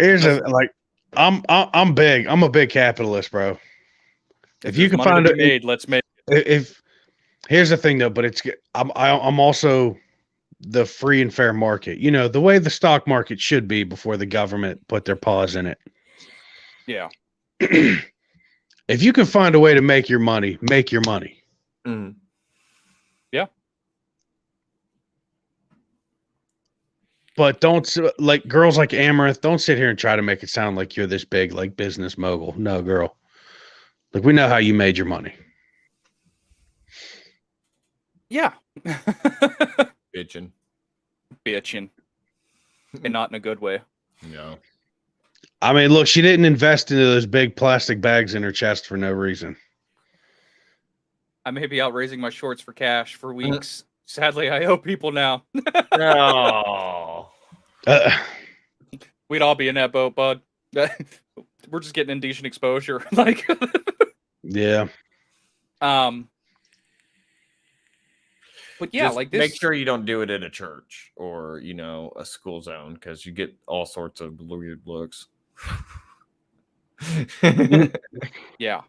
I'm big. I'm a big capitalist, bro. If you there's can money find to it, be made, let's make. if here's the thing though, but I'm also the free and fair market. You know, the way the stock market should be before the government put their paws in it. Yeah. If you can find a way to make your money, make your money. Mhm. Yeah. But don't like girls like Amaranth. Don't sit here and try to make it sound like you're this big like business mogul. No, girl. Like we know how you made your money. Yeah. Bitching. Bitching. And not in a good way. No. I mean, look, she didn't invest into those big plastic bags in her chest for no reason. I may be out raising my shorts for cash for weeks. Sadly, I owe people now. No. We'd all be in that boat, bud. We're just getting indecent exposure. Like, Yeah. But yeah, Just like this. make sure you don't do it in a church or a school zone because you get all sorts of weird looks. Yeah.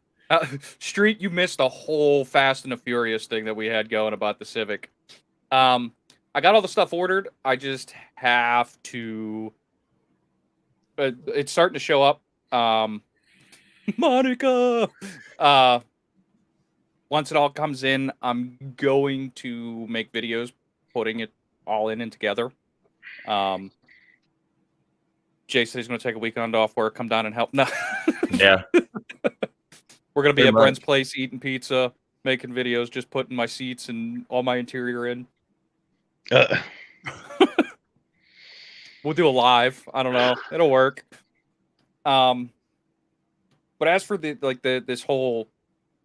Street, you missed the whole Fast and the Furious thing that we had going about the Civic. I got all the stuff ordered. I just have to. It's starting to show up. Monica. Once it all comes in, I'm going to make videos putting it all in and together. Jay said he's going to take a weekend off work, come down and help. No. Yeah. We're going to be Pretty at Brent's much. place eating pizza, making videos, just putting my seats and all my interior in. We'll do a live. I don't know. It'll work. But as for this whole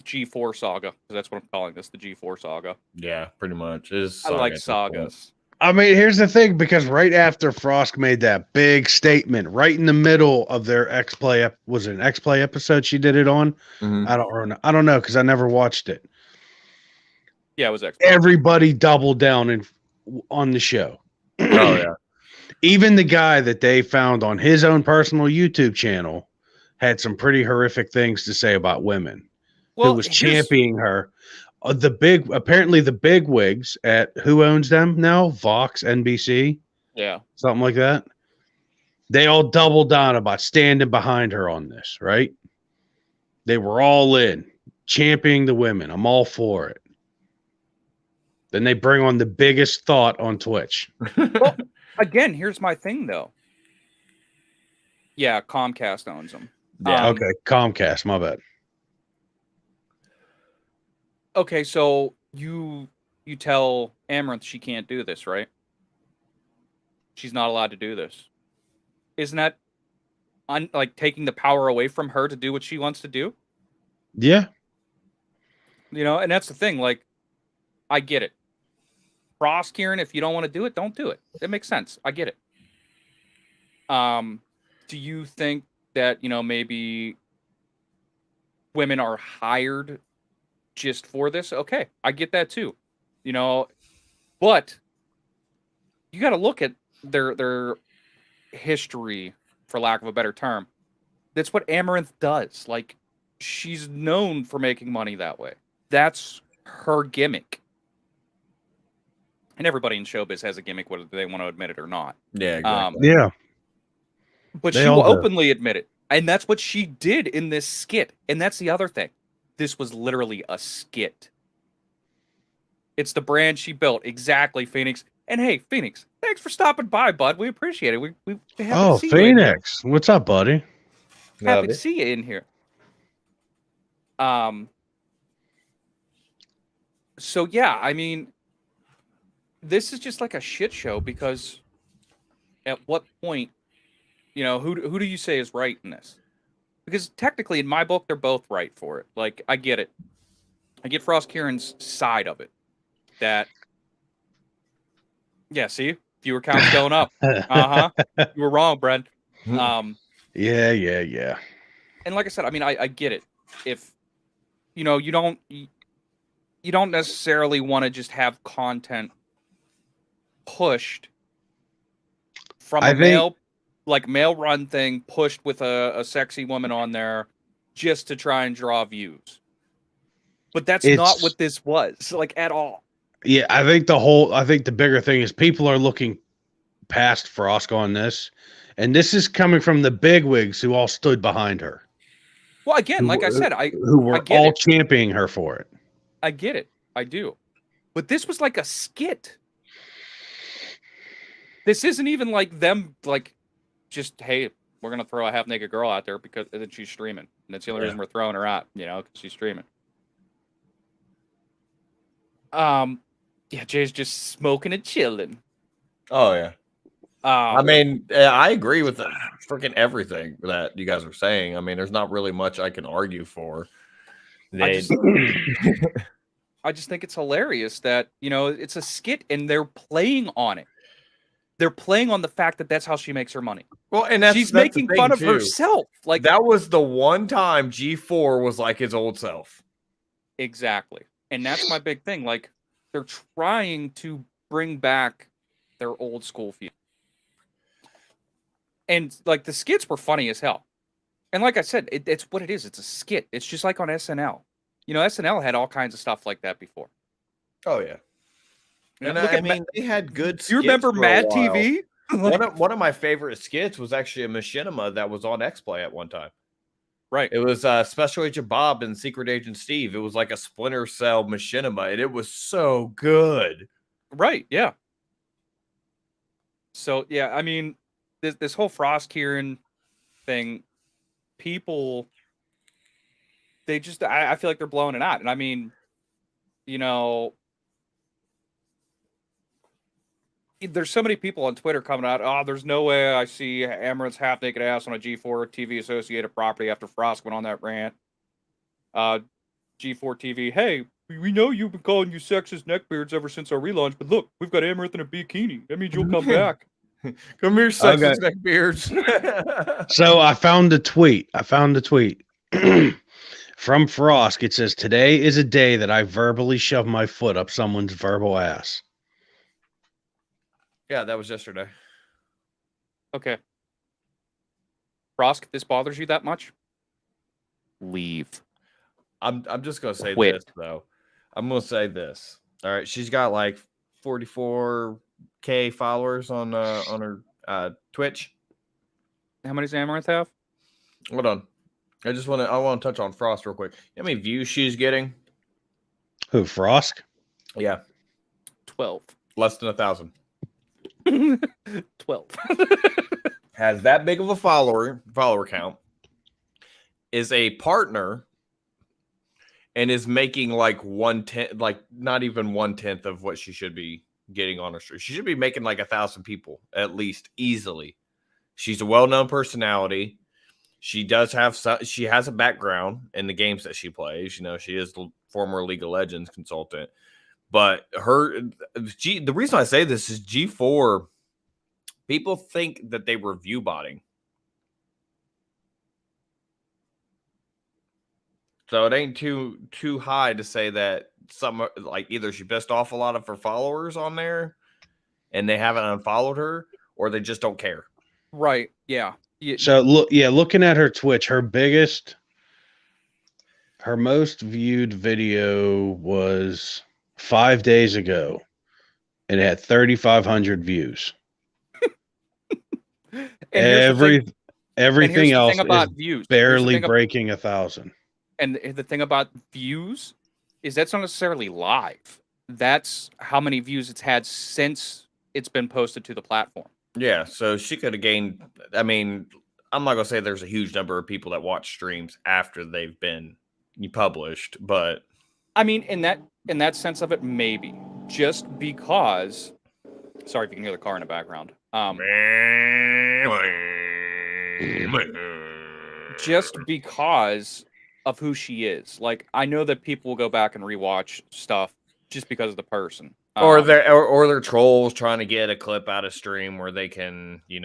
G4 saga, because that's what I'm calling this, the G4 saga. Yeah, pretty much. It's I like saga at this point. sagas. I mean, here's the thing, because right after Frosk made that big statement, right in the middle of their X-Play, was it an X-Play episode she did it on? Mhm. I don't know, because I never watched it. Yeah, it was X. Everybody doubled down on the show. Oh yeah. Even the guy that they found on his own personal YouTube channel had some pretty horrific things to say about women. Who was championing her. Apparently the big wigs at who owns them now? Vox, NBC, Yeah. something like that. They all doubled down about standing behind her on this, right? They were all in, championing the women. I'm all for it. Then they bring on the biggest thought on Twitch. Well, again, here's my thing, though. Yeah, Comcast owns them. Yeah. Okay, Comcast, my bad. Okay, so you tell Amaranth she can't do this, right? She's not allowed to do this. Isn't that like taking the power away from her to do what she wants to do? Yeah. And that's the thing. Like, I get it. Frosk, Kieran, if you don't want to do it, don't do it. It makes sense. I get it. Do you think that, maybe women are hired just for this? Okay, I get that too. But you got to look at their history, for lack of a better term. That's what Amaranth does. Like, she's known for making money that way. That's her gimmick. And everybody in showbiz has a gimmick, whether they want to admit it or not. Yeah, exactly. Yeah. But They she all will do. openly admit it. And that's what she did in this skit. And that's the other thing. This was literally a skit. It's the brand she built. Exactly, Phoenix. And hey, Phoenix, thanks for stopping by, bud. We appreciate it. We happy to see you in here. Phoenix. What's up, buddy? Happy to see you in here. So yeah, I mean, this is just like a shit show because at what point, who do you say is right in this? Because technically, in my book, they're both right for it. Like, I get it. I get Frost Kieran's side of it. That, yeah, see? Viewer count's going up. You were wrong, Brent. Yeah. And like I said, I mean, I get it. If, you don't necessarily want to just have content pushed from I a think- male run thing, pushed with a sexy woman on there just to try and draw views. But that's not It's- what this was, like, at all. Yeah, I think the bigger thing is people are looking past Frosk on this, and this is coming from the bigwigs who all stood behind her, Well, again, like I said, who were get all it. championing her for it. I get it. I do. But this was like a skit. This isn't even like them, like, just, hey, we're going to throw a half-naked girl out there because she's streaming. And that's the only reason we're throwing her out, because she's streaming. Yeah, Jay's just smoking and chilling. Oh, yeah. I mean, I agree with freaking everything that you guys are saying. I mean, there's not really much I can argue for. I just think it's hilarious that, it's a skit and they're playing on it. They're playing on the fact that that's how she makes her money. Well, and she's making fun of herself. Like, that was the one time G4 was like his old self. Exactly. And that's my big thing. Like, they're trying to bring back their old school feel. And, like, the skits were funny as hell. And like I said, it's what it is. It's a skit. It's just like on SNL. SNL had all kinds of stuff like that before. Oh, yeah. And Look at they had good skits. Do you remember Mad TV? One of my favorite skits was actually a machinima that was on X-Play at one time. Right. It was Special Agent Bob and Secret Agent Steve. It was like a Splinter Cell machinima, and it was so good. Right, yeah. So, yeah, I mean, this whole Frosk hearing thing, people, they just, I feel like they're blowing it out. And I mean, there's so many people on Twitter coming out, oh, there's no way I see Amaranth's half-naked ass on a G4 TV associated property after Frosk went on that rant. G4 TV, hey, we know you've been calling you sexist neckbeards ever since our relaunch, but look, we've got Amaranth in a bikini. That means you'll come back. Come here, sexist neckbeards. So I found a tweet. From Frosk. It says, today is a day that I verbally shove my foot up someone's verbal ass. Yeah, that was yesterday. Okay. Frosk, this bothers you that much? Leave. I'm just gonna say Quit. this though. I'm gonna say this. All right, she's got like 44K followers on her Twitch. How many does Amaranth have? Hold on. I want to touch on Frost real quick. How many views she's getting? Who, Frosk? Yeah, 12. less than 1,000. 12. Has that big of a follower count, is a partner, and is making like 1/10, like not even 1/10 of what she should be getting on her stream. She should be making like 1,000 people at least easily. She's a well-known personality. She does have she has a background in the games that she plays. She is the former League of Legends consultant. But the reason I say this is G4, people think that they were view botting. So it ain't too high to say that some, like, either she pissed off a lot of her followers on there and they haven't unfollowed her, or they just don't care. Right. Yeah. So looking at her Twitch, her most viewed video was 5 days ago, and it had 3,500 views. Everything else is views. barely breaking 1,000. And the thing about views is that's not necessarily live. That's how many views it's had since it's been posted to the platform. Yeah, so she could have gained. I mean, I'm not gonna say there's a huge number of people that watch streams after they've been published, but I mean, in that sense of it, maybe just because. Sorry if you can hear the car in the background. Just because of who she is. Like, I know that people will go back and rewatch stuff just because of the person. Or they're trolls trying to get a clip out of stream where they can, use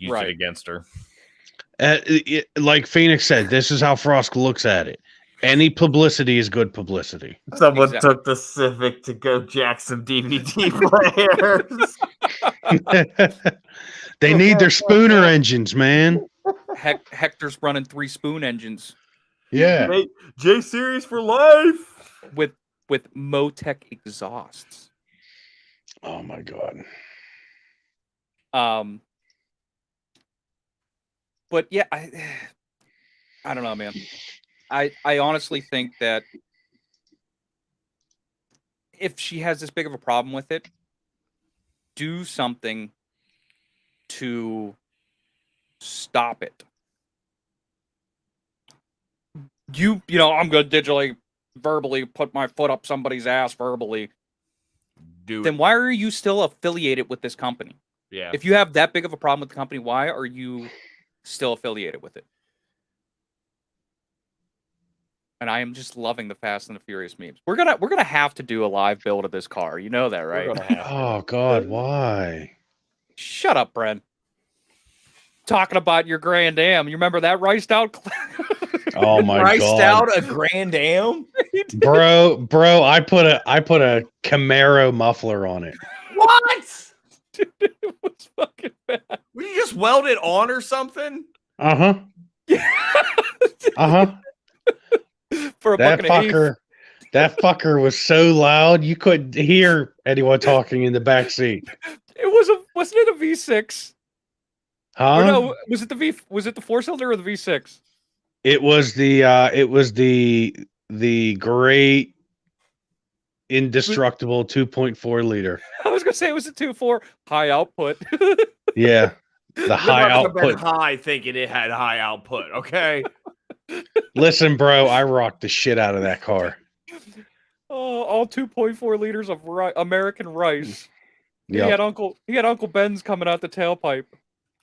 it against her. Like Phoenix said, this is how Frosk looks at it. Any publicity is good publicity. Someone Exactly. took the Civic to go jack some DVD players. They need their Spooner engines, man. Hector's running 3 spoon engines Yeah. J Series for life. with Motec exhausts. Oh my god. But yeah, I don't know, man. I honestly think that if she has this big of a problem with it, do something to stop it. You know, I'm gonna digitally, verbally put my foot up somebody's ass verbally. Then why are you still affiliated with this company? Yeah. If you have that big of a problem with the company, why are you still affiliated with it? And I am just loving the Fast and the Furious memes. We're gonna have to do a live build of this car. You know that, right? Oh god, why? Shut up, Bren. Talking about your Grand Am. You remember that riced out? Oh my Priced god. out a Grand Am? Bro, I put a Camaro muffler on it. What? Dude, it was fucking bad. Were you just weld it on or something? Uh-huh. Yeah. Uh-huh. For a That fucking fucker was so loud you couldn't hear anyone talking in the back seat. wasn't it a V6? Huh? Or no, was it the 4-cylinder or the V6? It was the great indestructible 2.4 liter. I was gonna say it was a 2.4 high output. Yeah. The high Have been output. high thinking it had high output, okay? Listen, bro, I rocked the shit out of that car. Oh, all 2.4 liters of American rice. Yep. He had Uncle Ben's coming out the tailpipe.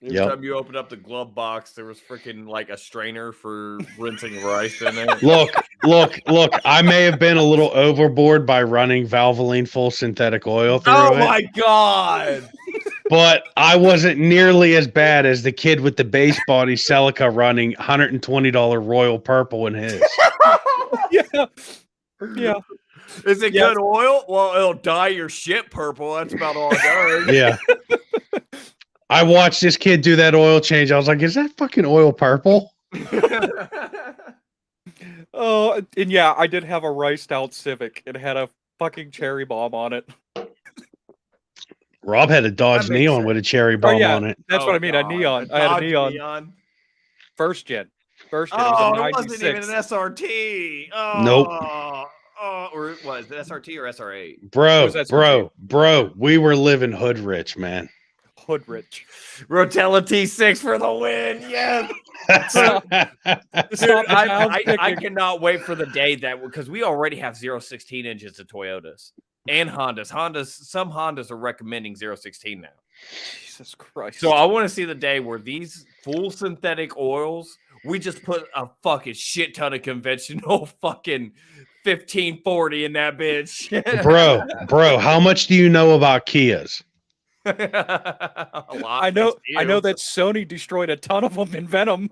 Every time you opened up the glove box, there was freaking like a strainer for rinsing rice in it. Look. I may have been a little overboard by running Valvoline full synthetic oil through Oh it, my god! but I wasn't nearly as bad as the kid with the base body Celica running $120 Royal Purple in his. Yeah. Yeah. Is it good oil? Well, it'll dye your shit purple. That's about all it does. Yeah. I watched this kid do that oil change. I was like, is that fucking oil purple? Oh, and yeah, I did have a riced out Civic. It had a fucking cherry bomb on it. Rob had a Dodge That makes Neon sense. with a cherry bomb yeah. on it. That's what I mean. God. A neon. I had a neon. First gen. It was a Oh, it 96. wasn't even an SRT. Oh, Nope. Oh, or it was it SRT or SR8? Bro, we were living hood rich, man. Hood rich. Rotella T6 for the win. Yes. Dude, I cannot wait for the day that, because we already have 0.16 engines in Toyotas and Hondas. Some Hondas are recommending 0.16 now. Jesus Christ. So I want to see the day where these full synthetic oils, we just put a fucking shit ton of conventional fucking 1540 in that bitch. bro, how much do you know about Kias? A lot. I know that Sony destroyed a ton of them in Venom.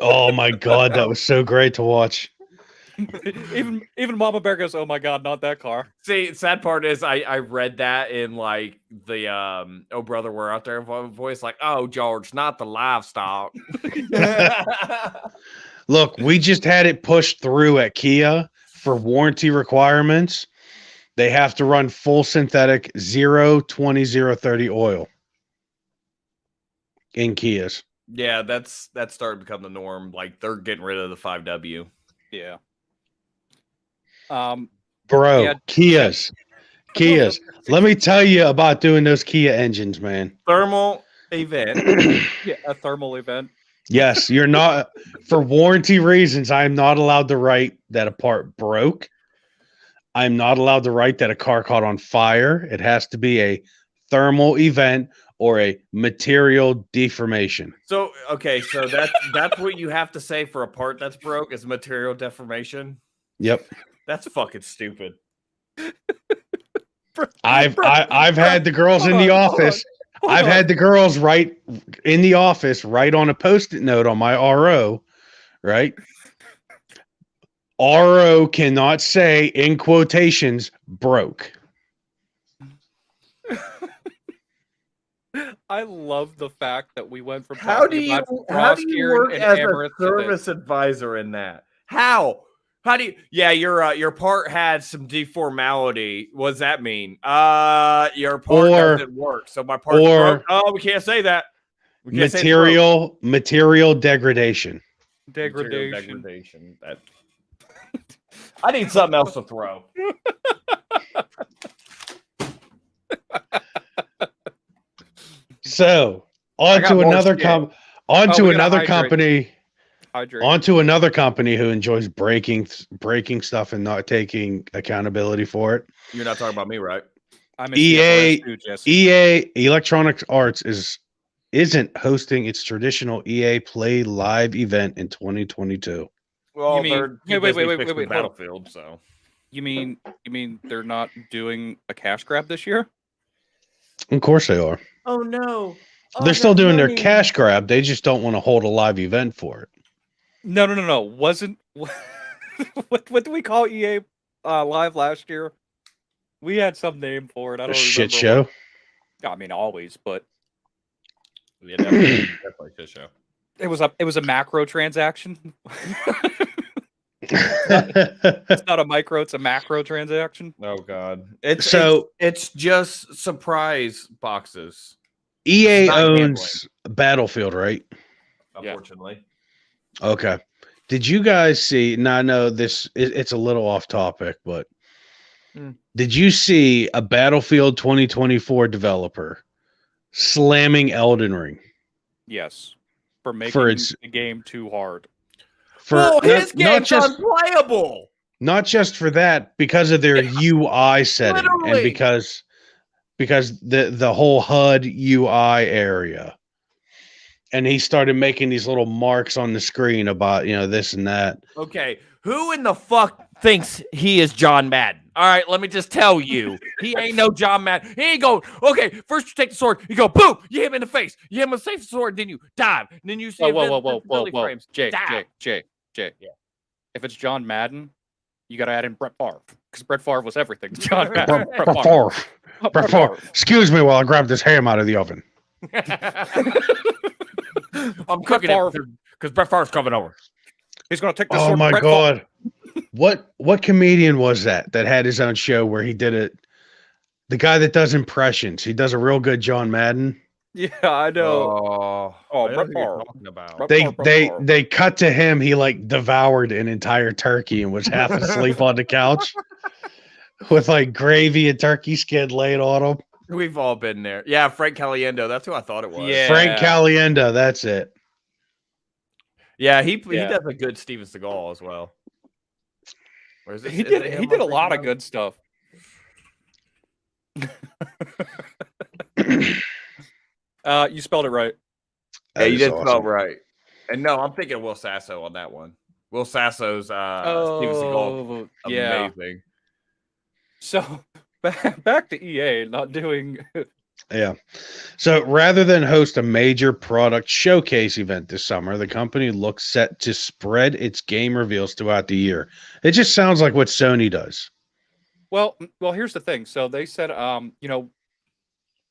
Oh my god, that was so great to watch. even Mama Bear goes, "Oh my god, not that car." See, sad part is I read that in like the "Oh Brother, We're Out There" voice, like, "Oh George, not the livestock." Look, we just had it pushed through at Kia for warranty requirements. They have to run full synthetic 0.20-0.30 oil in Kias. Yeah, that's starting to become the norm. Like they're getting rid of the 5W. Yeah. Bro, Yeah. Kias. Let me tell you about doing those Kia engines, man. Thermal event. Yeah, a thermal event. Yes, you're not, for warranty reasons, I'm not allowed to write that a part broke. I'm not allowed to write that a car caught on fire. It has to be a thermal event or a material deformation. So okay, so that's what you have to say for a part that's broke is material deformation. Yep. That's fucking stupid. I've had the girls in the office. I've had the girls write in the office, write on a Post-it note on my RO, right? RO cannot say in quotations broke. I love the fact that we went from How do talking you about how Frosk do you here work and as Amour a to this. service advisor in that? How do you? Yeah, your part had some deformality. What does that mean? Your part doesn't work, so my part's broke. Oh, we can't say that. We can't say it's broke. Material degradation. Degradation. Material degradation. That I need something else to throw. So I got onto more another shit. onto we gotta another hydrate. company. Hydrate. Onto another company who enjoys breaking stuff and not taking accountability for it. You're not talking about me, right? I'm EA too, Jesse. EA Electronic Arts isn't hosting its traditional EA Play Live event in 2022. Well, You mean- they're wait, busy fixing hold on. Battlefield, so You mean they're not doing a cash grab this year? Of course they are. oh no. They're still doing their cash grab. They just don't want to hold a live event for it. No. Wasn't what did we call EA Live last year? We had some name for it. I A don't shit remember. show. I mean, always, but Yeah, definitely shit show. it was a macro transaction. So It's not a micro; it's a macro transaction. Oh god. It's just surprise boxes. EA not owns Battlefield, right? Unfortunately. Okay. Did you guys see? Now I know it's a little off topic, but did you see a Battlefield 2024 developer slamming Elden Ring? Yes, for making the game too hard. His game's unplayable. Not just for that, because of their UI setting, Literally. and because the whole HUD UI area. And he started making these little marks on the screen about, this and that. Okay, who in the fuck thinks he is John Madden? All right, let me just tell you, he ain't no John Madden. He ain't going, okay, first you take the sword, you go, boom, you hit him in the face. You hit him with the safe sword, then you dive. And then you see Whoa. frames. Jay. Yeah. If it's John Madden, you got to add in Brett Favre, because Brett Favre was everything. John Madden. Brett Favre. Excuse me while I grab this ham out of the oven. I'm cooking it because Brett Favre's coming over. He's going to take the Oh sword. my Brett god. What comedian was that had his own show where he did it? The guy that does impressions. He does a real good John Madden. Yeah, I know. Brett Favre. Talking about. They cut to him. He like devoured an entire turkey and was half asleep on the couch with like gravy and turkey skin laid on him. We've all been there. Yeah, Frank Caliendo. That's who I thought it was. Yeah. Frank Caliendo. That's it. Yeah, he does a good Steven Seagal as well. He did a lot of good stuff. You spelled it right. Yeah, you did spell it right. And no, I'm thinking Will Sasso on that one. Will Sasso's Steven Seagal. Yeah. Amazing. So back to EA not doing. Yeah. So rather than host a major product showcase event this summer, the company looks set to spread its game reveals throughout the year. It just sounds like what Sony does. Well, here's the thing. So they said,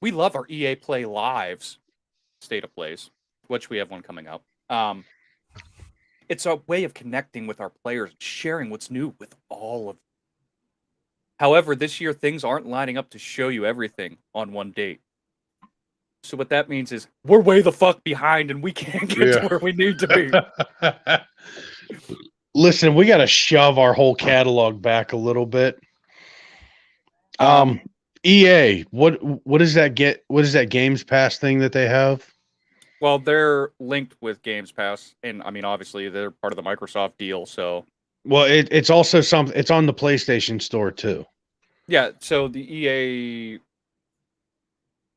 we love our EA Play Lives, State of Plays, which we have one coming up. It's a way of connecting with our players, sharing what's new with all of them. However, this year things aren't lining up to show you everything on one date. So what that means is we're way the fuck behind and we can't get to where we need to be. Listen, we got to shove our whole catalog back a little bit. EA, what does that get? What is that Games Pass thing that they have? Well, they're linked with Games Pass, and I mean, obviously, they're part of the Microsoft deal. So, well, it's also something. It's on the PlayStation Store too. Yeah. So the EA,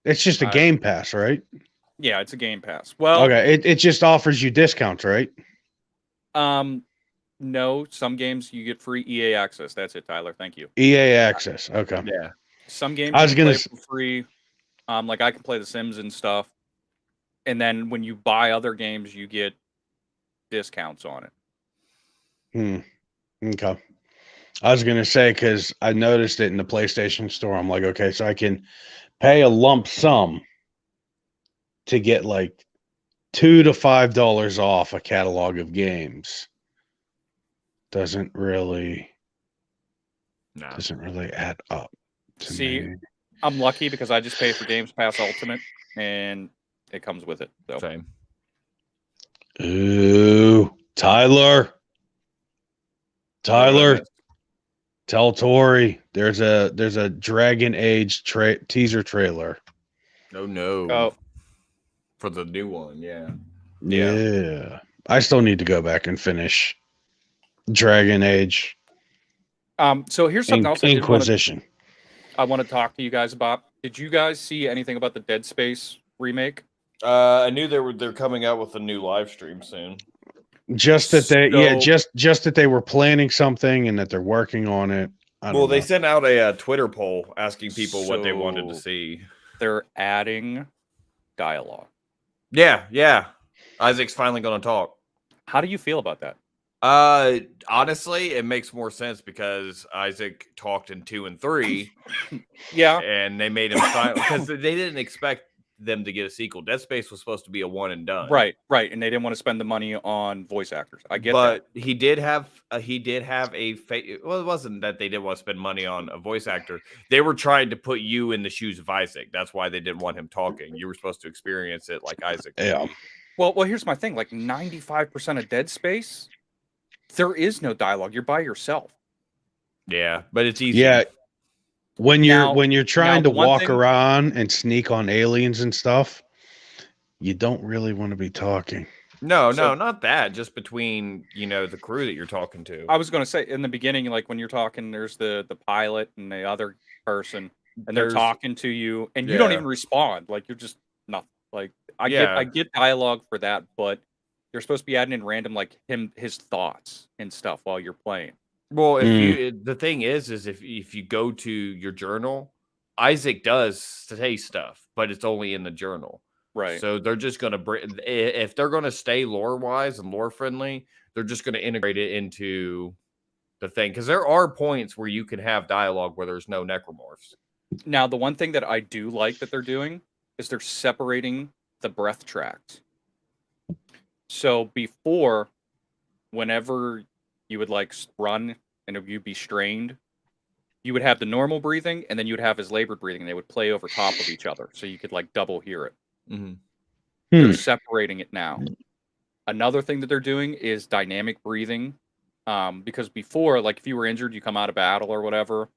it's just a Game Pass, right? Yeah, it's a Game Pass. Well, okay, it just offers you discounts, right? No, some games you get free EA access. That's it, Tyler. Thank you. EA access. Okay. Yeah. Some games you can play for free. Like I can play The Sims and stuff. And then when you buy other games, you get discounts on it. Okay. I was gonna say because I noticed it in the PlayStation Store. I'm like, okay, so I can pay a lump sum to get like $2 to $5 off a catalog of games. Doesn't really add up to See, me. I'm lucky because I just pay for Games Pass Ultimate, and it comes with it. So Same. Ooh, Tyler, tell Tori there's a Dragon Age teaser trailer. Oh no. Oh. For the new one, yeah. Yeah. I still need to go back and finish Dragon Age. So here's something else Inquisition. I want to talk to you guys about. Did you guys see anything about the Dead Space remake? I knew they're coming out with a new live stream soon. Just that just that they were planning something and that they're working on it. They sent out a Twitter poll asking people what they wanted to see. They're adding dialogue. Yeah. Isaac's finally going to talk. How do you feel about that? Honestly, it makes more sense because Isaac talked in 2 and 3. Yeah. And they made him silent because they didn't expect them to get a sequel. Dead Space was supposed to be a one and done. Right. And they didn't want to spend the money on voice actors. I get that. But he did have it wasn't that they didn't want to spend money on a voice actor. They were trying to put you in the shoes of Isaac. That's why they didn't want him talking. You were supposed to experience it like Isaac. Yeah. Well, here's my thing. Like 95% of Dead Space, there is no dialogue. You're by yourself. Yeah, but it's easy. Yeah. When you're trying to walk around and sneak on aliens and stuff, you don't really want to be talking. No, not that. Just between, the crew that you're talking to. I was going to say in the beginning, like when you're talking, there's the pilot and the other person, and they're talking to you, and you don't even respond. Like you're just nothing. Like I get dialogue for that, but you're supposed to be adding in random like his thoughts and stuff while you're playing. Well, the thing is if you go to your journal, Isaac does say stuff, but it's only in the journal. Right. So they're just going to if they're going to stay lore wise and lore friendly, they're just going to integrate it into the thing. Because there are points where you can have dialogue where there's no necromorphs. Now, the one thing that I do like that they're doing is they're separating the breath tracks. So before, whenever you would like run and you'd be strained, you would have the normal breathing and then you would have his labored breathing. And they would play over top of each other. So you could like double hear it. Mm-hmm. They're separating it now. Another thing that they're doing is dynamic breathing. Because before, like if you were injured, you come out of battle or whatever,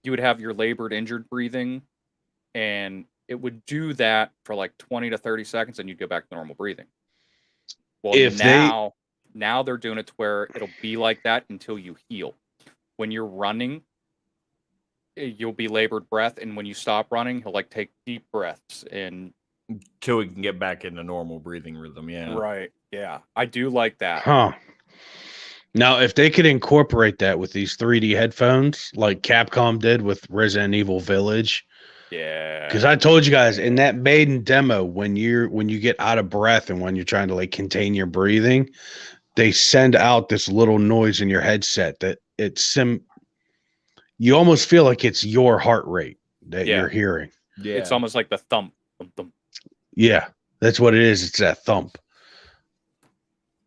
you would have your labored injured breathing and it would do that for like 20 to 30 seconds and you'd go back to normal breathing. Well, now they're doing it to where it'll be like that until you heal. When you're running, you'll be labored breath, and when you stop running, he'll like take deep breaths and till we can get back into normal breathing rhythm. Yeah. Right. Yeah. I do like that. Huh. Now, if they could incorporate that with these 3D headphones, like Capcom did with Resident Evil Village. Yeah. Because I told you guys in that maiden demo, when you get out of breath and when you're trying to like contain your breathing, they send out this little noise in your headset that you almost feel like it's your heart rate that you're hearing. Yeah. It's almost like the thump. Yeah, that's what it is. It's that thump.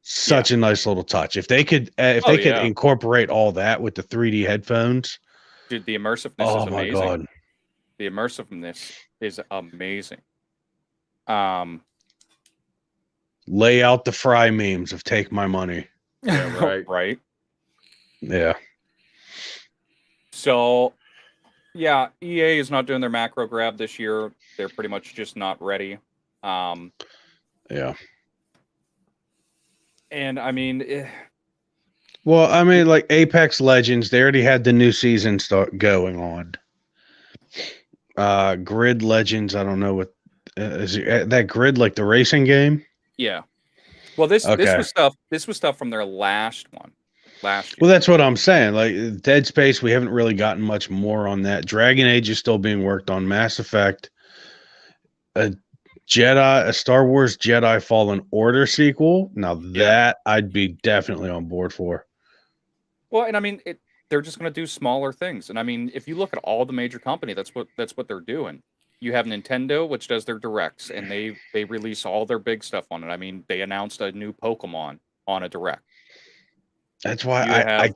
Such a nice little touch. If they could incorporate all that with the 3D headphones, dude, the immersiveness is amazing. My God. The immersiveness is amazing. Lay out the Fry memes of "Take my money." Yeah, right. Right. Yeah. So, yeah, EA is not doing their macro grab this year. They're pretty much just not ready. Yeah. And I mean, well, I mean, like Apex Legends, they already had the new season going on. Grid Legends, I don't know what is that Grid, like the racing game? Yeah. Well, this was stuff from their last one. Last year. Well, that's what I'm saying. Like Dead Space, we haven't really gotten much more on that. Dragon Age is still being worked on. Mass Effect, a Star Wars Jedi Fallen Order sequel. Now that I'd be definitely on board for. Well, and I mean, they're just going to do smaller things. And I mean, if you look at all the major company, that's what they're doing. You have Nintendo, which does their directs, and they release all their big stuff on it. I mean, they announced a new Pokemon on a direct. That's why You have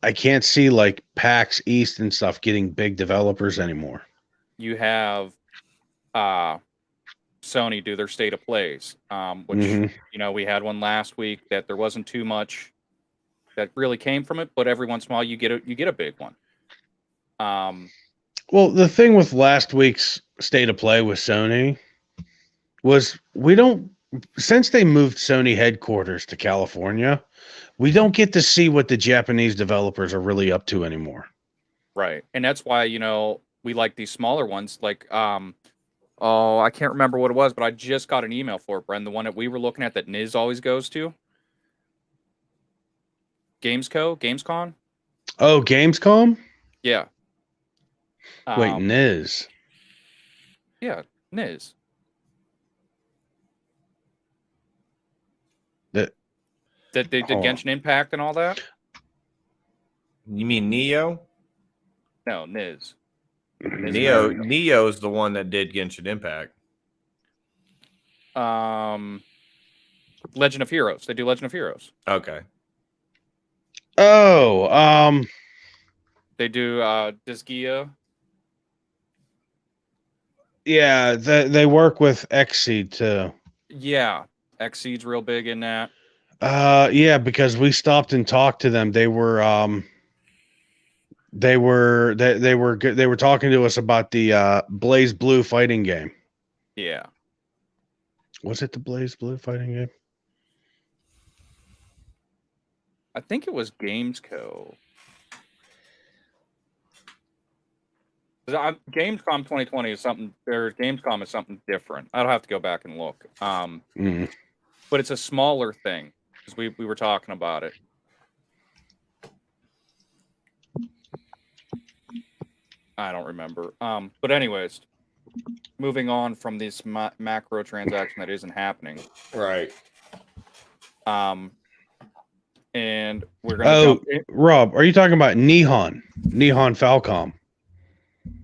I can't see like PAX East and stuff getting big developers anymore. you have Sony do their state of plays, which Mhm. we had one last week that there wasn't too much that really came from it, but every once in a while you get a big one. Well, the thing with last week's state of play with Sony was we don't, since they moved Sony headquarters to California, we don't get to see what the Japanese developers are really up to anymore. Right. And that's why, we like these smaller ones. Like, I can't remember what it was, but I just got an email for it, Bren. The one that we were looking at that Niz always goes to. Gamescom? Oh, Gamescom? Yeah. Wait, Niz. Yeah, Niz. That they did Genshin Impact and all that? You mean Neo? No, Niz. Neo is the one that did Genshin Impact. Legend of Heroes. They do Legend of Heroes. Okay. Oh, They do Disgaea. yeah, they work with Xseed too. Yeah. Xseed's real big in that. Yeah, because we stopped and talked to them. They were they were good. They were talking to us about the Blaze Blue fighting game. Yeah. Was it the Blaze Blue fighting game? I think it was Gamesco. Gamescom 2020 is something. Gamescom is something different. I'll have to go back and look. But it's a smaller thing because we were talking about it. I don't remember. But anyways, moving on from this macro transaction that isn't happening. Right. And we're gonna jump in. Rob, are you talking about Nihon Falcom?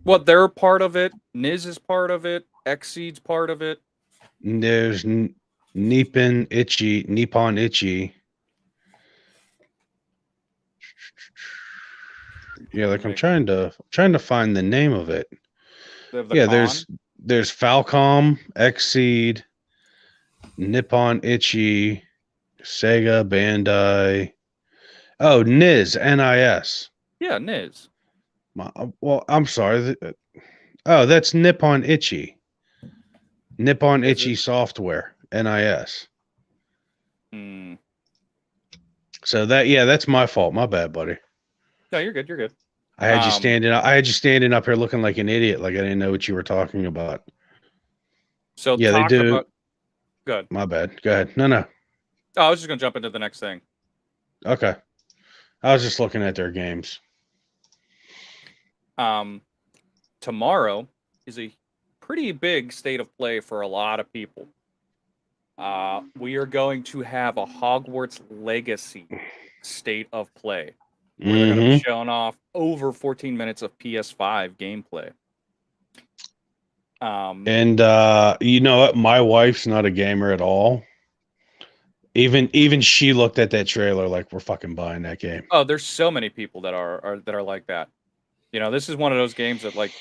Well, they're part of it. Niz is part of it. Xseed's part of it. There's Nippon Ichi. Yeah, like I'm trying to find the name of it. Yeah, there's Falcom, Xseed, Nippon Ichi, Sega, Bandai. Oh, NIS, NIS. Yeah, Niz. Well, I'm sorry. Oh, that's Nippon Ichi. Nippon Ichi Software, NIS. So that's my fault. My bad, buddy. No, you're good. You're good. I had you standing up here looking like an idiot, like I didn't know what you were talking about. So yeah, they do. Good. My bad. Go ahead. No. Oh, I was just gonna jump into the next thing. Okay. I was just looking at their games. Tomorrow is a pretty big state of play for a lot of people. We are going to have a Hogwarts Legacy State of Play. Where they're going to be showing off over 14 minutes of PS5 gameplay. And you know what? My wife's not a gamer at all. Even she looked at that trailer like we're fucking buying that game. Oh, there's so many people that are like that. This is one of those games that like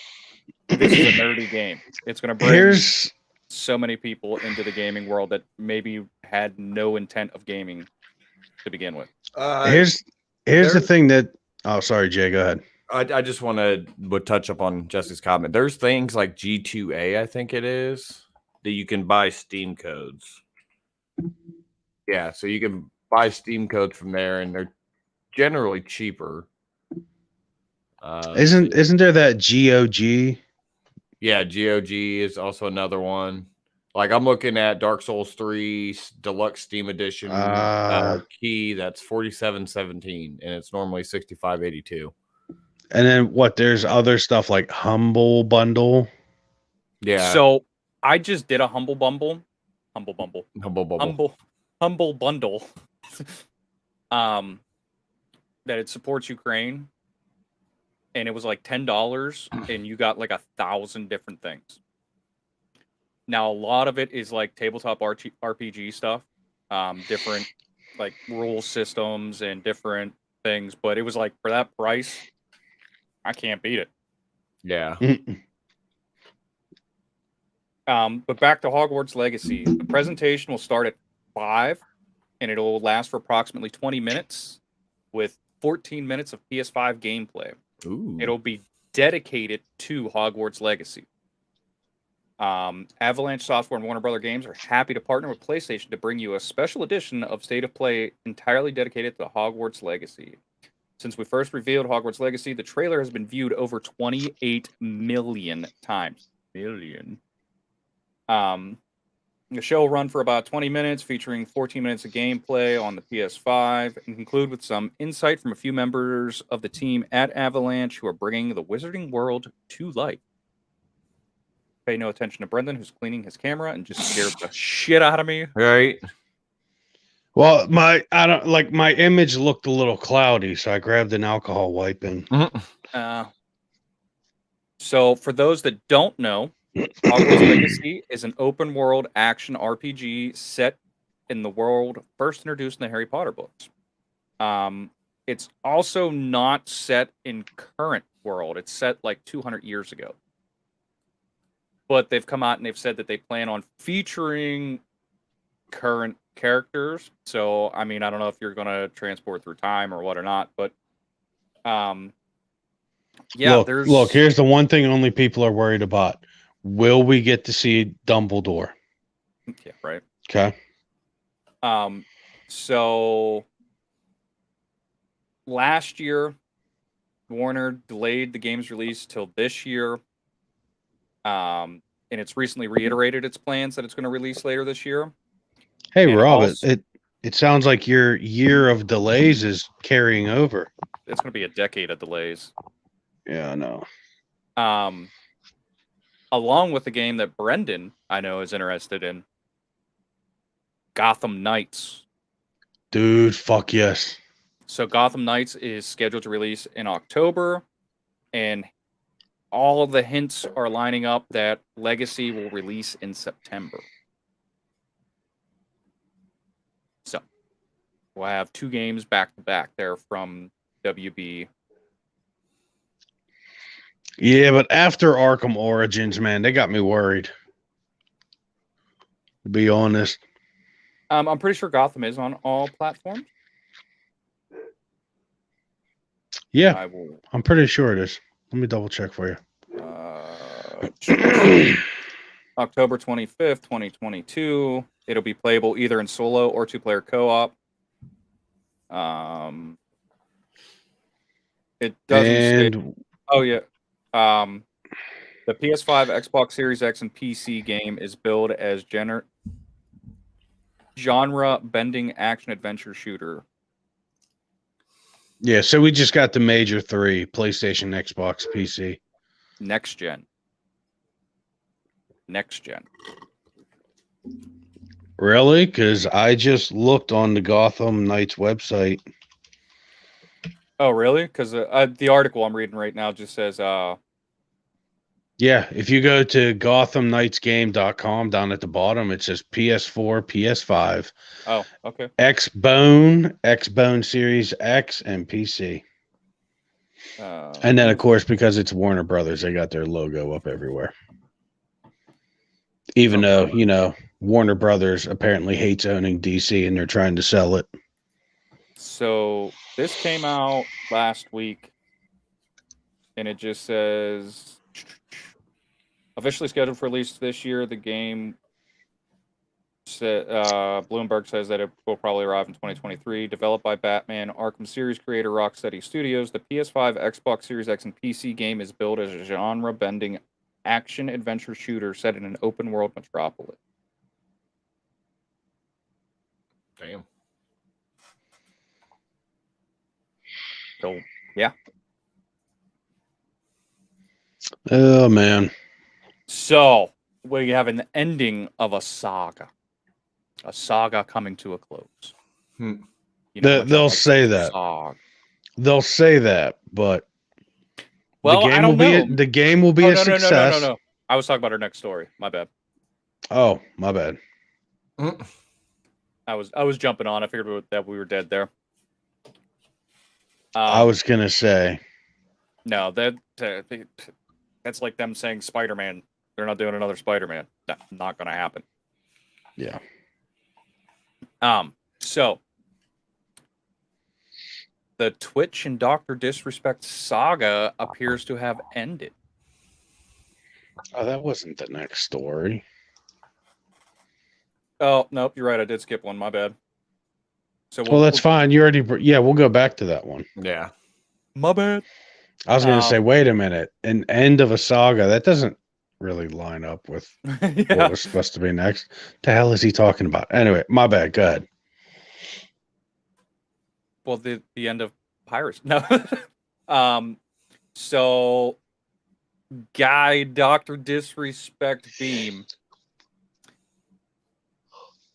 this is a nerdy game. It's going to bring so many people into the gaming world that maybe had no intent of gaming to begin with. Here's the thing that. Oh, sorry, Jay. Go ahead. I just want to touch up on Jesse's comment. There's things like G2A, I think it is, that you can buy Steam codes. Yeah, so you can buy Steam codes from there, and they're generally cheaper. Isn't there that GOG? Yeah, GOG is also another one. Like I'm looking at Dark Souls 3 Deluxe Steam Edition key. That's $47.17, and it's normally $65.82. And then what? There's other stuff like Humble Bundle. Yeah. So I just did a Humble Bundle. that it supports Ukraine, and it was like $10, and you got like 1,000 different things. Now, a lot of it is like tabletop RPG stuff, different like rule systems and different things. But it was like, for that price, I can't beat it. Yeah. But back to Hogwarts Legacy. The presentation will start at 5, and it'll last for approximately 20 minutes with 14 minutes of PS5 gameplay. Ooh. It'll be dedicated to Hogwarts Legacy. Avalanche Software and Warner Brother Games are happy to partner with PlayStation to bring you a special edition of State of Play entirely dedicated to Hogwarts Legacy. Since we first revealed Hogwarts Legacy, the trailer has been viewed over 28 million times. The show will run for about 20 minutes, featuring 14 minutes of gameplay on the PS5, and conclude with some insight from a few members of the team at Avalanche who are bringing the wizarding world to life. Pay no attention to Brendan, who's cleaning his camera and just scared the shit out of me. Right. Well, my image looked a little cloudy, so I grabbed an alcohol wipe and. So, for those that don't know, Hogwarts Legacy is an open-world action RPG set in the world first introduced in the Harry Potter books. It's also not set in current world. It's set like 200 years ago. But they've come out and they've said that they plan on featuring current characters. So, I mean, I don't know if you're going to transport through time or what or not, but yeah, look, here's the one thing only people are worried about. Will we get to see Dumbledore? Yeah, right. Okay. So last year, Warner delayed the game's release till this year. And it's recently reiterated its plans that it's going to release later this year. Hey, And Rob, also, it sounds like your year of delays is carrying over. it's going to be a decade of delays. Yeah, I know. Along with the game that Brendan, I know, is interested in, Gotham Knights. Dude, fuck yes. So Gotham Knights is scheduled to release in October, and all of the hints are lining up that Legacy will release in September. So we'll have 2 games back to back there from WB. Yeah, but after Arkham Origins, man, they got me worried. To be honest. I'm pretty sure Gotham is on all platforms. Yeah, I'm pretty sure it is. Let me double check for you. October 25th, 2022. It'll be playable either in solo or 2-player co-op. It doesn't say. Oh yeah. The PS5, Xbox Series X, and PC game is billed as genre-bending action-adventure shooter. Yeah, so we just got the major 3: PlayStation, Xbox, PC. Next gen. Really? Because I just looked on the Gotham Knights website. Oh, really? Because the article I'm reading right now just says... Yeah, if you go to GothamKnightsGame.com, down at the bottom, it says PS4, PS5. Oh, okay. Xbone Series X, and PC. And then, of course, because it's Warner Brothers, they got their logo up everywhere. Even though, you know, Warner Brothers apparently hates owning DC and they're trying to sell it. So this came out last week, and it just says... Officially scheduled for release this year, the game, Bloomberg says that it will probably arrive in 2023. Developed by Batman Arkham series creator Rocksteady Studios, the PS5, Xbox Series X, and PC game is billed as a genre-bending action-adventure shooter set in an open-world metropolis. Damn. So, yeah. Oh, man. So, we have an ending of a saga. A saga coming to a close. Hmm. You know, They'll say that. Saga. They'll say that, but Well, I don't know. the game will be Oh, a no, no, no, success. no. I was talking about our next story. My bad. Oh, my bad. I was jumping on. I figured that we were dead there. I was gonna say no. That's like them saying Spider-Man. They're not doing another Spider-Man. Not gonna happen. yeah. So the Twitch and Dr. Disrespect saga appears to have ended. Oh, that wasn't the next story. Oh, nope, you're right. I did skip one. My bad. So Well, that's fine. You already, yeah, we'll go back to that one. Yeah. My bad. I was going to say, wait a minute, an end of a saga. That doesn't really line up with what was supposed to be next. The hell is he talking about? Anyway, my bad. Go ahead. Well, the end of piracy. No. So guy Dr. Disrespect Beam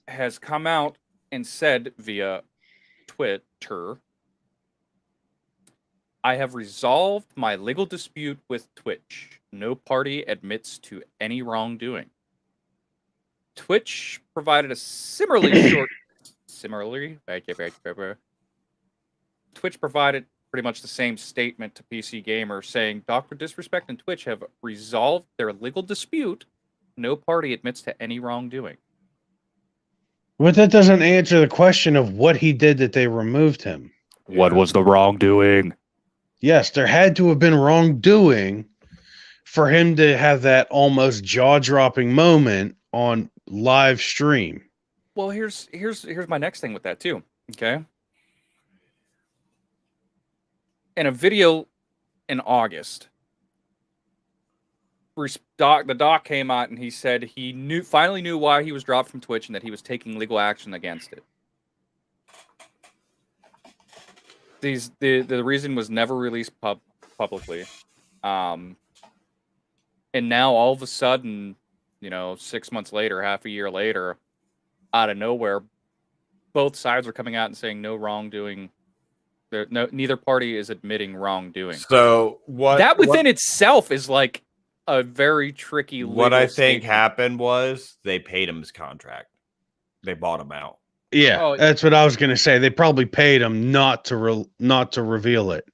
has come out and said via Twitter, I have resolved my legal dispute with Twitch. No party admits to any wrongdoing. Twitch provided a Twitch provided pretty much the same statement to PC Gamer saying Dr. Disrespect and Twitch have resolved their legal dispute. No party admits to any wrongdoing. But that doesn't answer the question of what he did that they removed him. What was the wrongdoing? Yes, there had to have been wrongdoing for him to have that almost jaw-dropping moment on live stream. Well, here's my next thing with that too. Okay. In a video in August, the doc came out and he said he finally knew why he was dropped from Twitch and that he was taking legal action against it. The reason was never released publicly, and now all of a sudden, 6 months later, half a year later, out of nowhere, both sides are coming out and saying no wrongdoing. Neither party is admitting wrongdoing. So what within itself is like a very tricky. What I think statement. happened was they paid him his contract. They bought him out. Yeah, that's what I was going to say. They probably paid him not to reveal it.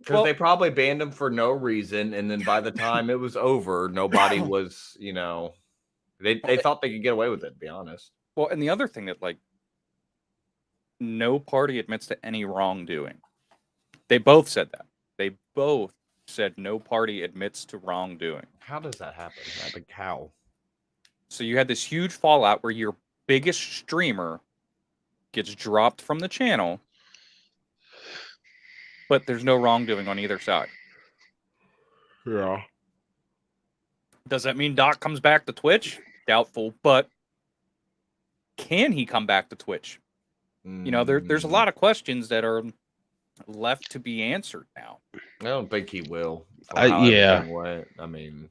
Because they probably banned him for no reason, and then by the time it was over, nobody was, they thought they could get away with it, to be honest. Well, and the other thing that, no party admits to any wrongdoing. They both said that. They both said no party admits to wrongdoing. How does that happen? How? So you had this huge fallout where your biggest streamer gets dropped from the channel, but there's no wrongdoing on either side. Yeah. Does that mean Doc comes back to Twitch? Doubtful, but can he come back to Twitch? There's a lot of questions that are left to be answered now. I don't think he will. Yeah. I mean,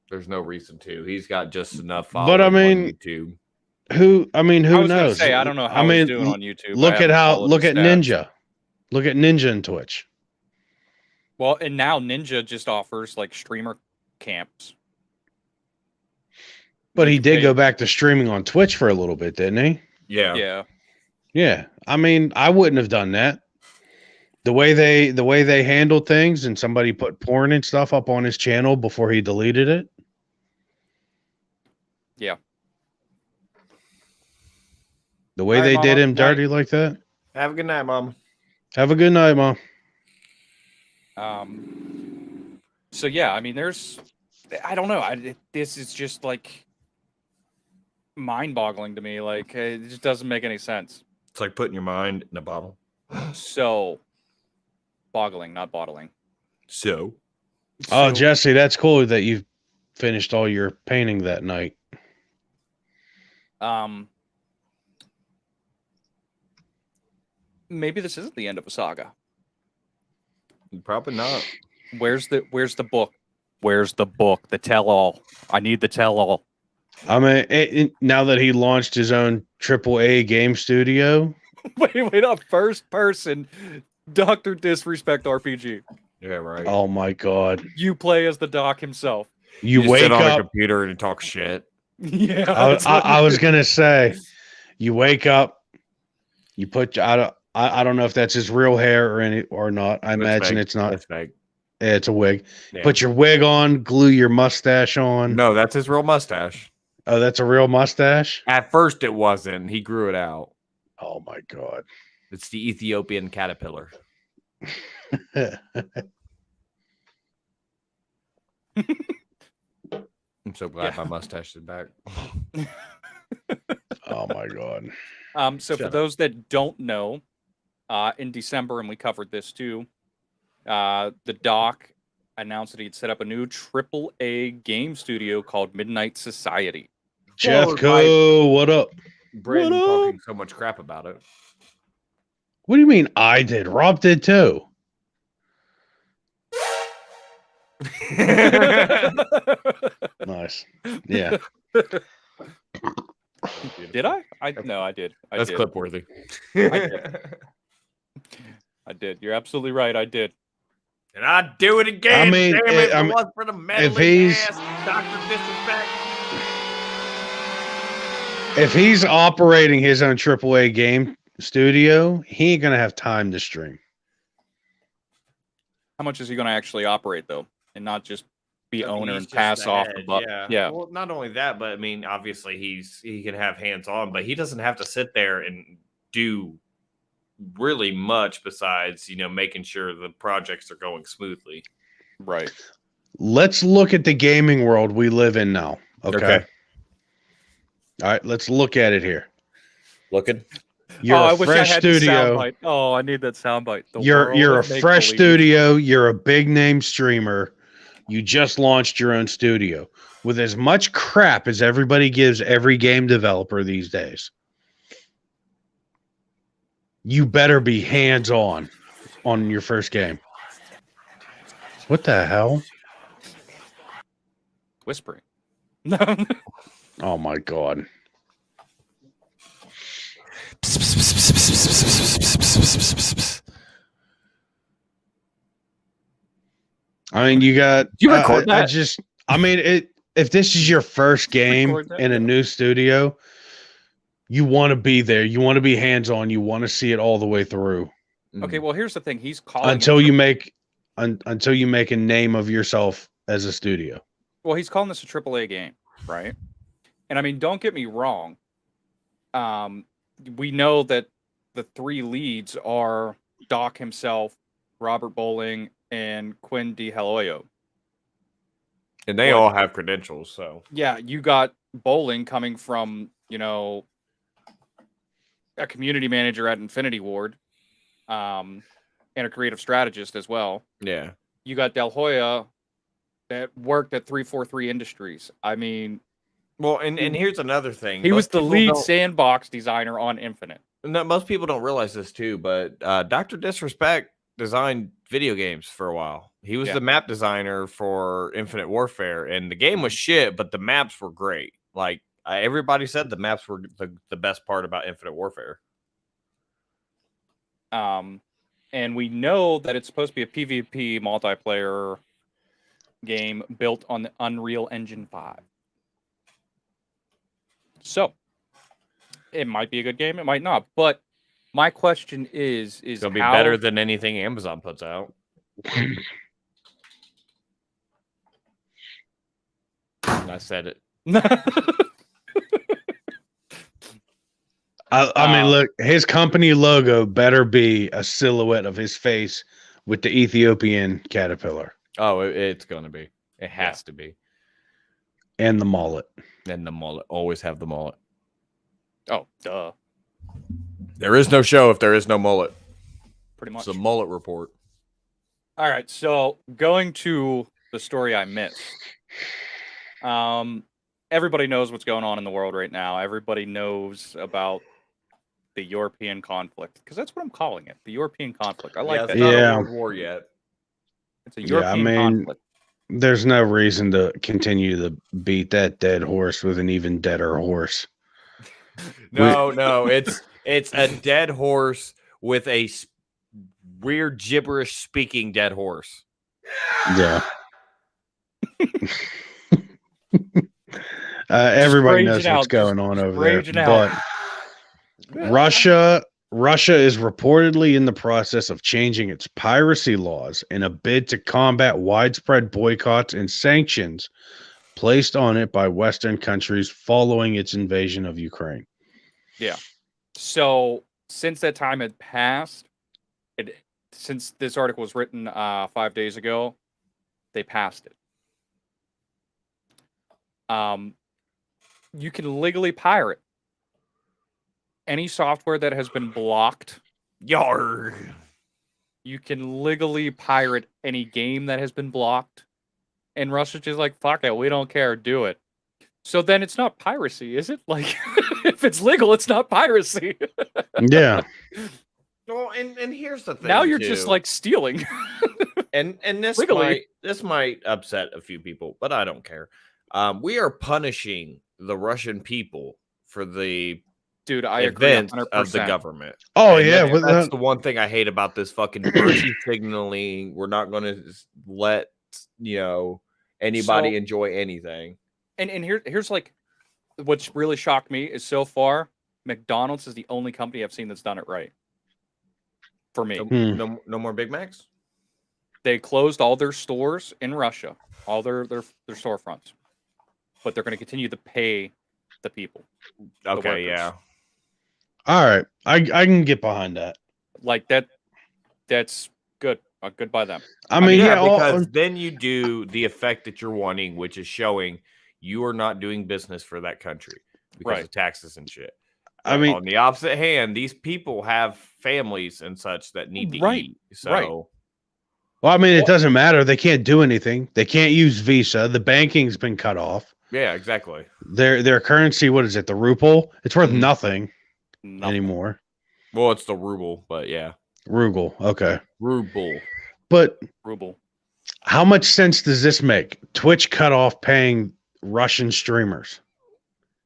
there's no reason to. He's got just enough But followers I mean, on YouTube. Who I was gonna knows? say, I don't know how he's doing on YouTube. Look at stats. Ninja. Look at Ninja and Twitch. Well, and now Ninja just offers streamer camps. But he did go back to streaming on Twitch for a little bit, didn't he? Yeah. Yeah. Yeah. I mean, I wouldn't have done that. The way they handled things, and somebody put porn and stuff up on his channel before he deleted it. Yeah. The way they did him dirty like that. Have a good night, Mom. Have a good night, Mom. So yeah, I mean, I don't know. This is just mind-boggling to me. It just doesn't make any sense. It's like putting your mind in a bottle. So, boggling, not bottling. So. Oh, Jesse, that's cool that you finished all your painting that night. Maybe this isn't the end of a saga. Probably not. Where's the book? Where's the book? The tell-all. I need the tell-all. I mean, now that he launched his own AAA game studio, Wait, a first person Dr. Disrespect RPG. Yeah, right. Oh my god. You play as the Doc himself. You just wake sit on a up. computer and talk shit. Yeah. I was gonna say, you wake up, you put I don't know if that's his real hair or not. I imagine it's not. That's fake. It's a wig. Yeah. Put your wig on, glue your mustache on. No, that's his real mustache. Oh, that's a real mustache? At first, it wasn't. He grew it out. Oh my god. It's the Ethiopian caterpillar. I'm so glad my mustache is back. Oh my god. So for those that don't know, in December, and we covered this too, the Doc announced that he'd set up a new AAA game studio called Midnight Society. Jeffco, what up? Brandon What up? talking so much crap about it. What do you mean I did? Rob did too. Nice. Yeah. Did I? No, I did. That's did. clip worthy. I did. You're absolutely right. I did. And I'd do it again. I mean, damn it, I it mean, was for the meddling he's- ass Dr. Disrespect. If he's operating his own AAA game studio, he ain't gonna have time to stream. How much is he going to actually operate though, and not just be I mean, owner he's and just pass the off head, the buck? Yeah. Well, not only that, but I mean, obviously he can have hands on, but he doesn't have to sit there and do really much besides, making sure the projects are going smoothly. Right. Let's look at the gaming world we live in now. Okay. Okay. All right, let's look at it here. Looking. You're I a wish I fresh had the studio. soundbite. Oh, I need that soundbite. The You're world a of fresh make-believe. studio. You're a big name streamer. You just launched your own studio with as much crap as everybody gives every game developer these days. You better be hands on your first game. What the hell? Whispering. Oh my god. I mean, you got. Do you record that? If this is your first game Record that? in a new studio, you want to be there. You want to be hands on. You want to see it all the way through Okay, well, here's the thing. He's calling until it- you make a name of yourself as a studio. Well, he's calling this a AAA game, right? And I mean, don't get me wrong. We know that the three leads are Doc himself, Robert Bowling, and Quinn DiHelioio. And they all have credentials, so. Yeah, you got Bowling coming from, a community manager at Infinity Ward, and a creative strategist as well. Yeah. You got Del Hoya that worked at 343 Industries. I mean, Well, and here's another thing. he was Most the people lead don't- sandbox designer on Infinite. No, most people don't realize this too, but Dr. Disrespect designed video games for a while. He was Yeah. the map designer for Infinite Warfare, and the game was shit, but the maps were great. Like everybody said, the maps were the best part about Infinite Warfare. And we know that it's supposed to be a PvP multiplayer game built on the Unreal Engine 5. So it might be a good game, it might not. But my question is It's gonna be how- better than anything Amazon puts out. I said it. I mean, look, his company logo better be a silhouette of his face with the Ethiopian caterpillar Oh, it's gonna be. It has to be. and the mullet. And the mullet. Always have the mullet. Oh, duh. There is no show if there is no mullet. Pretty much. It's a mullet report. All right, so going to the story I missed. Everybody knows what's going on in the world right now. Everybody knows about the European conflict, because that's what I'm calling it, the European conflict. I like it's that. not Yeah. a world war yet. It's a Yeah, I European mean, conflict. There's no reason to continue to beat that dead horse with an even deader horse. No, it's It's a dead horse with a weird gibberish speaking dead horse. Yeah. Everybody knows what's going on over there. But Russia is reportedly in the process of changing its piracy laws in a bid to combat widespread boycotts and sanctions placed on it by Western countries following its invasion of Ukraine. Yeah. So since that time had passed, since this article was written 5 days ago, they passed it. You can legally pirate any software that has been blocked. Yar. You can legally pirate any game that has been blocked. And Russia's just like, fuck it, we don't care, do it. So then it's not piracy, is it? Like, if it's legal, it's not piracy. Yeah. Well, and here's the thing. Now you're just like stealing. and this might upset a few people, but I don't care. We are punishing the Russian people for the event of the government. Oh, and yeah. That's the one thing I hate about this fucking virtue signaling. We're not going to let anybody enjoy anything. And here's like what's really shocked me is so far McDonald's is the only company I've seen that's done it right. For me, no more Big Macs. They closed all their stores in Russia, all their storefronts, but they're going to continue to pay the people. Okay, yeah. All right, I can get behind that. Like that. That's good. Good by them. I mean, because then you do the effect that you're wanting, which is showing you are not doing business for that country because of taxes and shit. I mean, on the opposite hand, these people have families and such that need to eat. So, well, I mean, it doesn't matter. They can't do anything. They can't use Visa. The banking's been cut off. Yeah, exactly. Their currency, what is it? The ruble? It's worth nothing anymore. Well, it's the ruble, but yeah. Ruble. Okay. Ruble. But ruble. How much sense does this make? Twitch cut off paying Russian streamers.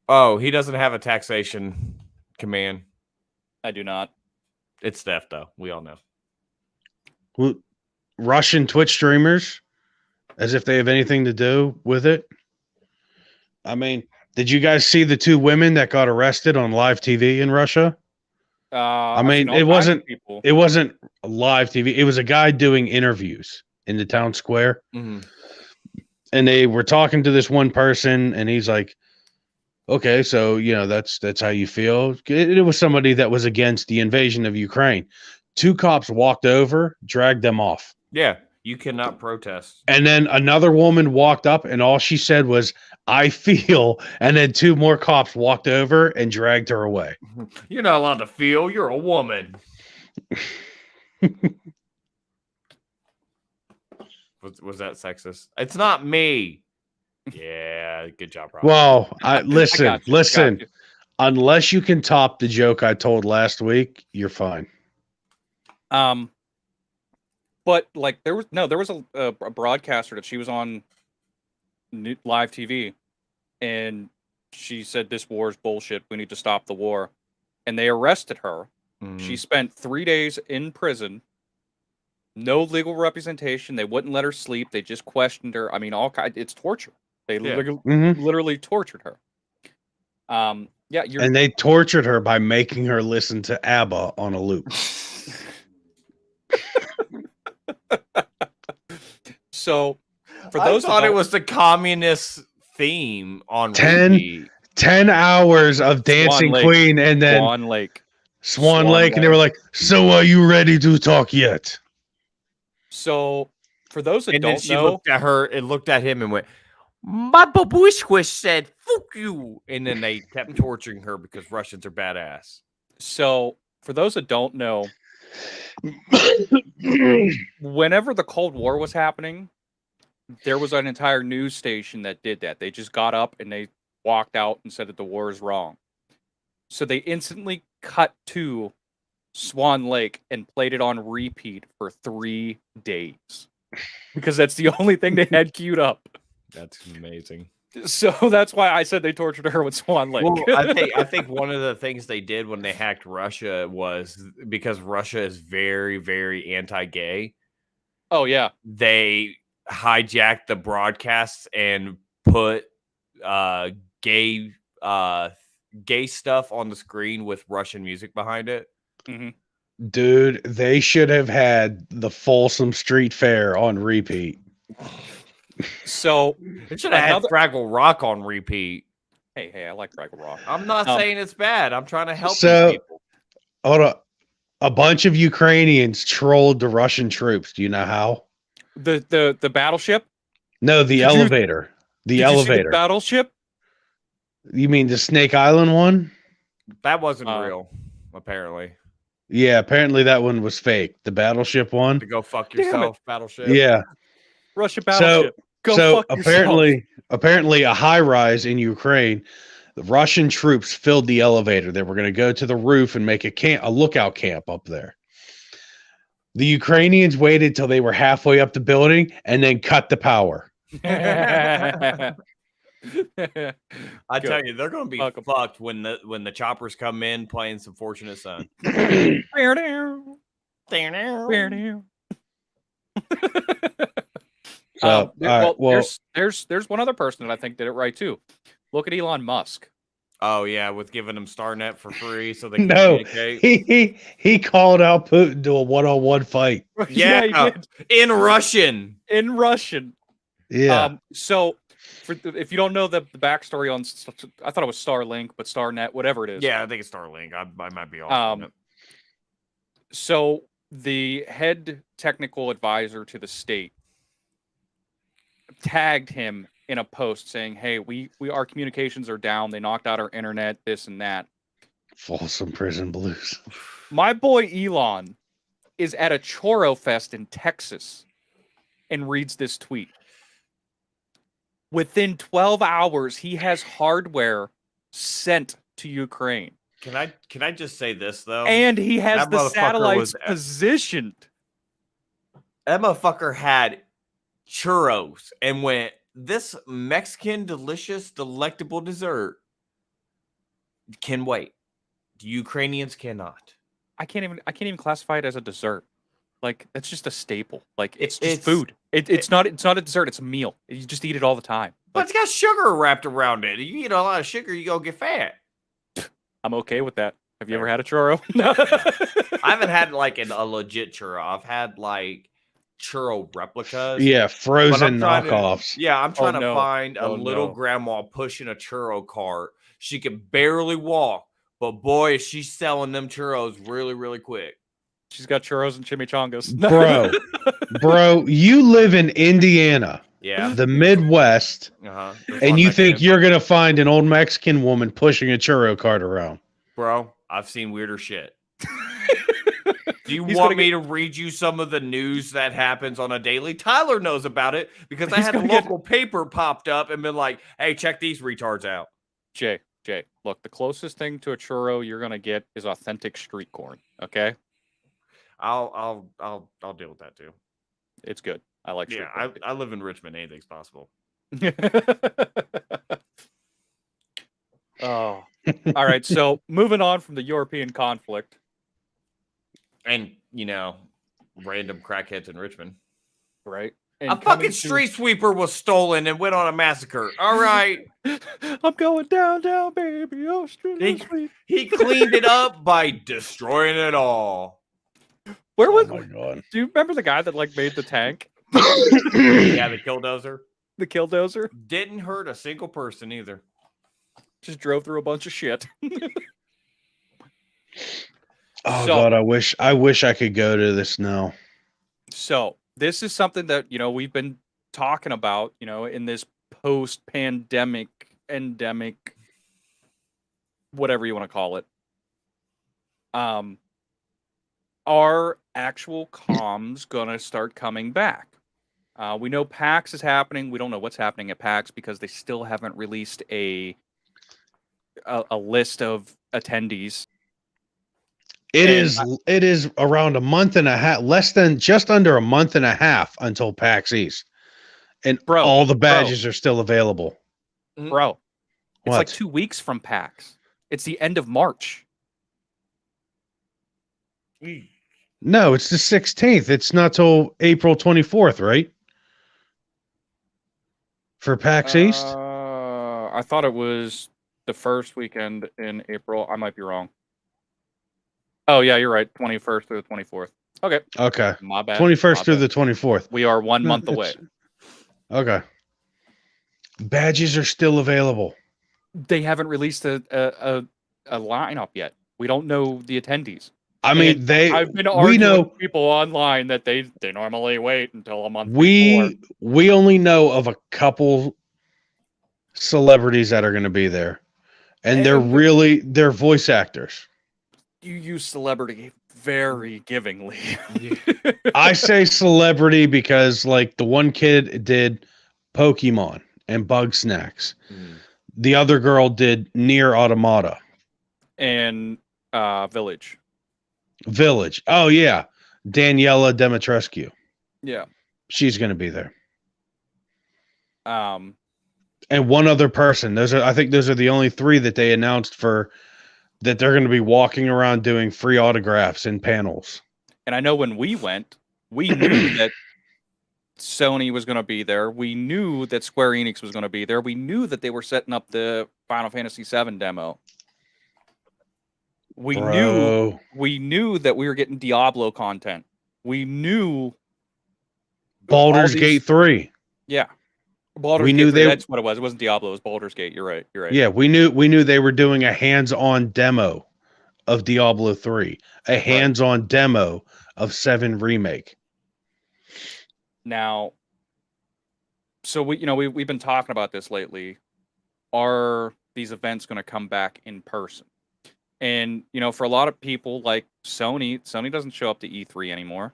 Oh, he doesn't have a taxation command. I do not. It's theft, though. We all know. Well, Russian Twitch streamers, as if they have anything to do with it. I mean, did you guys see the two women that got arrested on live TV in Russia? I mean, it wasn't live TV. It was a guy doing interviews in the town square. Mm-hmm. And they were talking to this one person, and he's like, okay, so, that's how you feel. It was somebody that was against the invasion of Ukraine. Two cops walked over, dragged them off. Yeah, you cannot protest. And then another woman walked up, and all she said was, I feel. And then two more cops walked over and dragged her away. You're not allowed to feel. You're a woman. Was that sexist? It's not me. Yeah, good job, Rob. Well, listen. Unless you can top the joke I told last week, you're fine. But like there was a broadcaster that she was on live TV, and she said this war is bullshit. We need to stop the war, and they arrested her. She spent 3 days in prison. No legal representation. They wouldn't let her sleep. They just questioned her. I mean, it's torture. They literally tortured her. And they tortured her by making her listen to ABBA on a loop. So, for those I thought it was the communist theme on 10 hours of Dancing Queen, and then Swan Lake, and they were like, "So, are you ready to talk yet?" So, for those that don't know, looked at her and looked at him and went, "My babushka said, fuck you." And then they kept torturing her because Russians are badass. So, for those that don't know, whenever the Cold War was happening, there was an entire news station that did that. They just got up and they walked out and said that the war is wrong. So they instantly cut to Swan Lake and played it on repeat for 3 days because that's the only thing they had queued up. That's amazing. So that's why I said they tortured her with Swan Lake. Well, I think one of the things they did when they hacked Russia was because Russia is very, very anti-gay. Oh yeah, They hijacked the broadcasts and put gay stuff on the screen with Russian music behind it. Dude, they should have had the Folsom Street Fair on repeat. So It should have had Fraggle Rock on repeat. Hey, I like Fraggle Rock. I'm not saying it's bad. I'm trying to help So- these people. Hold on. A bunch of Ukrainians trolled the Russian troops. Do you know how? The battleship. No, the Did you- elevator. The Did elevator. You see the battleship? You mean the Snake Island one? That wasn't real, apparently. Yeah, apparently that one was fake. The battleship one. To go fuck Damn it. yourself, battleship. Yeah. Russian battleship. Go so fuck yourself. apparently a high rise in Ukraine, the Russian troops filled the elevator. They were going to go to the roof and make a lookout camp up there. The Ukrainians waited till they were halfway up the building and then cut the power. I Good. tell you, they're going to be Fuck 'em. fucked when the choppers come in playing some Fortunate Son. So, There's one other person that I think did it right too. Look at Elon Musk. Oh yeah, with giving them StarNet for free so they can no, communicate. he called out Putin to a one-on-one fight. Yeah, he did. in Russian. In Russian. Yeah. So, if you don't know the backstory on, I thought it was Starlink, but StarNet, whatever it is. Yeah, I think it's Starlink. I might be off. on it. So the head technical advisor to the state tagged him in a post saying, "Hey, we our communications are down. They knocked out our internet, this and that." Folsom Prison Blues. My boy Elon is at a churro fest in Texas and reads this tweet. Within 12 hours, he has hardware sent to Ukraine. Can I just say this though? And he has That the motherfucker satellites was- positioned. That motherfucker had churros and went, this Mexican delicious, delectable dessert can wait. The Ukrainians cannot. I can't even classify it as a dessert. Like, that's just a staple. Like, it's just It's- food. It's not a dessert, it's a meal. You just eat it all the time. But it's got sugar wrapped around it. You eat a lot of sugar, you gonna get fat. I'm okay with that. Have you ever had a churro? I haven't had like a legit churro. I've had like churro replicas. Yeah, frozen trying to- knockoffs. Yeah, I'm trying to no. find a Oh, little no. grandma pushing a churro cart. She can barely walk, but boy, is she selling them churros really, really quick. She's got churros and chimichangas. Bro, you live in Indiana, Yeah. the Midwest, Uh-huh. and you think you're going to find an old Mexican woman pushing a churro cart around. Bro, I've seen weirder shit. Do you He's want gonna me to read you some of the news that happens on a daily? Tyler knows about it because I He's had a gonna get- local paper popped up and been like, hey, check these retards out. Jay, look, the closest thing to a churro you're gonna get is authentic street corn. Okay, I'll deal with that too. it's good. I like street Yeah, corn. I live in Richmond. Anything's possible. Oh, all right. So moving on from the European conflict, And, random crackheads in Richmond. right? A fucking street sweeper was stolen and went on a massacre. All right. I'm going down, baby. Oh, street. He cleaned it up by destroying it all. Where was? Oh my God. Do you remember the guy that made the tank, Yeah, the killdozer. the killdozer? Didn't hurt a single person either. Just drove through a bunch of shit. Oh So- God, I wish I could go to this now. So this is something that we've been talking about, in this post-pandemic, endemic, whatever you want to call it. Are actual comms gonna start coming back? We know PAX is happening. We don't know what's happening at PAX because they still haven't released a list of attendees. It And is around a month and a half, just under a month and a half until PAX East. And Bro, all the badges are still available. Bro, it's like What? 2 weeks from PAX. It's the end of March. No, it's the 16th. It's not till April 24th, right? For PAX East? I thought it was the first weekend in April. I might be wrong. Oh, yeah, you're right. 21st through the 24th. Okay. Okay. My bad. 21st my through bad. the 24th. We are 1 No, month away. Okay. Badges are still available. They haven't released a lineup yet. We don't know the attendees. I mean, I've been arguing with people online that they normally wait until a month before. We only know of a couple celebrities that are going to be there, and they're voice actors. You use celebrity very givingly. I say celebrity because like the one kid did Pokemon and Bug Snacks. The other girl did Near Automata and Village. Oh yeah, Daniela Demetrescu. Yeah. She's going to be there. Um, And one other person. I think those are the only three that they announced for that they're going to be walking around doing free autographs in panels. And I know when we went, we knew that Sony was going to be there. We knew that Square Enix was going to be there. We knew that they were setting up the Final Fantasy VII demo. We knew that we were getting Diablo content. We knew Baldur's Gate 3. Yeah. Baldur's Gate 3, that's what it was. It wasn't Diablo, it was Baldur's Gate. You're right. Yeah, we knew they were doing a hands-on demo of Diablo 3, a hands-on demo of 7 Remake. Now, so we've been talking about this lately. Are these events going to come back in person? And for a lot of people like Sony doesn't show up to E3 anymore.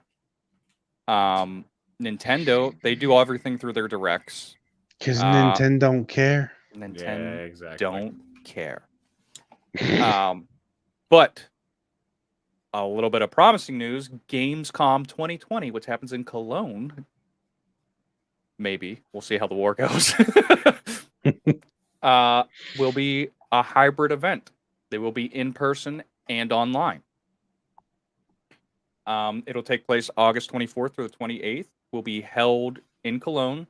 Nintendo, they do everything through their directs. Because Nintendo don't care. Nintendo don't care. But a little bit of promising news: Gamescom 2020, which happens in Cologne. Maybe we'll see how the war goes. Will be a hybrid event. They will be in person and online. It'll take place August 24th through the 28th. Will be held in Cologne.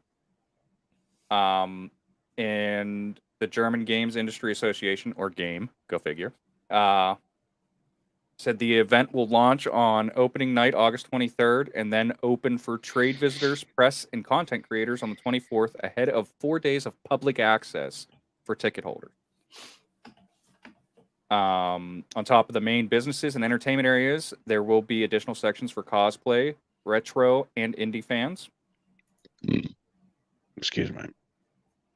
And the German Games Industry Association, or GAME, go figure, said the event will launch on opening night, August 23rd, and then open for trade visitors, press, and content creators on the 24th, ahead of 4 days of public access for ticket holders. On top of the main businesses and entertainment areas, there will be additional sections for cosplay, retro, and indie fans. Excuse me.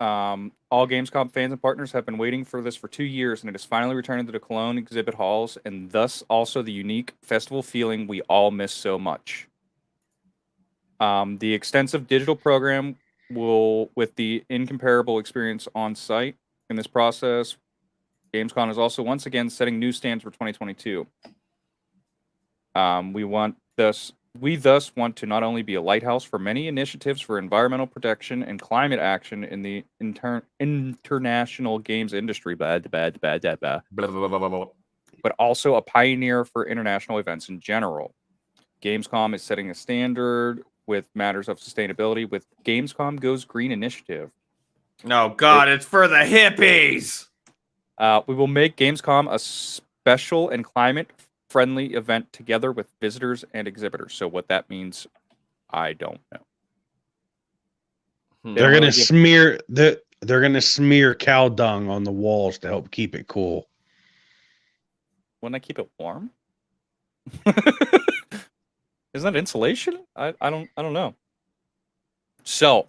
All Gamescom fans and partners have been waiting for this for 2 years, and it is finally returning to the Cologne exhibit halls, and thus also the unique festival feeling we all miss so much. The extensive digital program will, with the incomparable experience on site. In this process, Gamescom is also once again setting new standards for 2022. We thus want to not only be a lighthouse for many initiatives for environmental protection and climate action in the international games industry, but also a pioneer for international events in general. Gamescom is setting a standard with matters of sustainability with Gamescom Goes Green initiative. No, God, it's for the hippies! We will make Gamescom a special and climate-friendly event together with visitors and exhibitors. So what that means, I don't know. They're gonna smear cow dung on the walls to help keep it cool. Wouldn't that keep it warm? Isn't that insulation? I don't know. So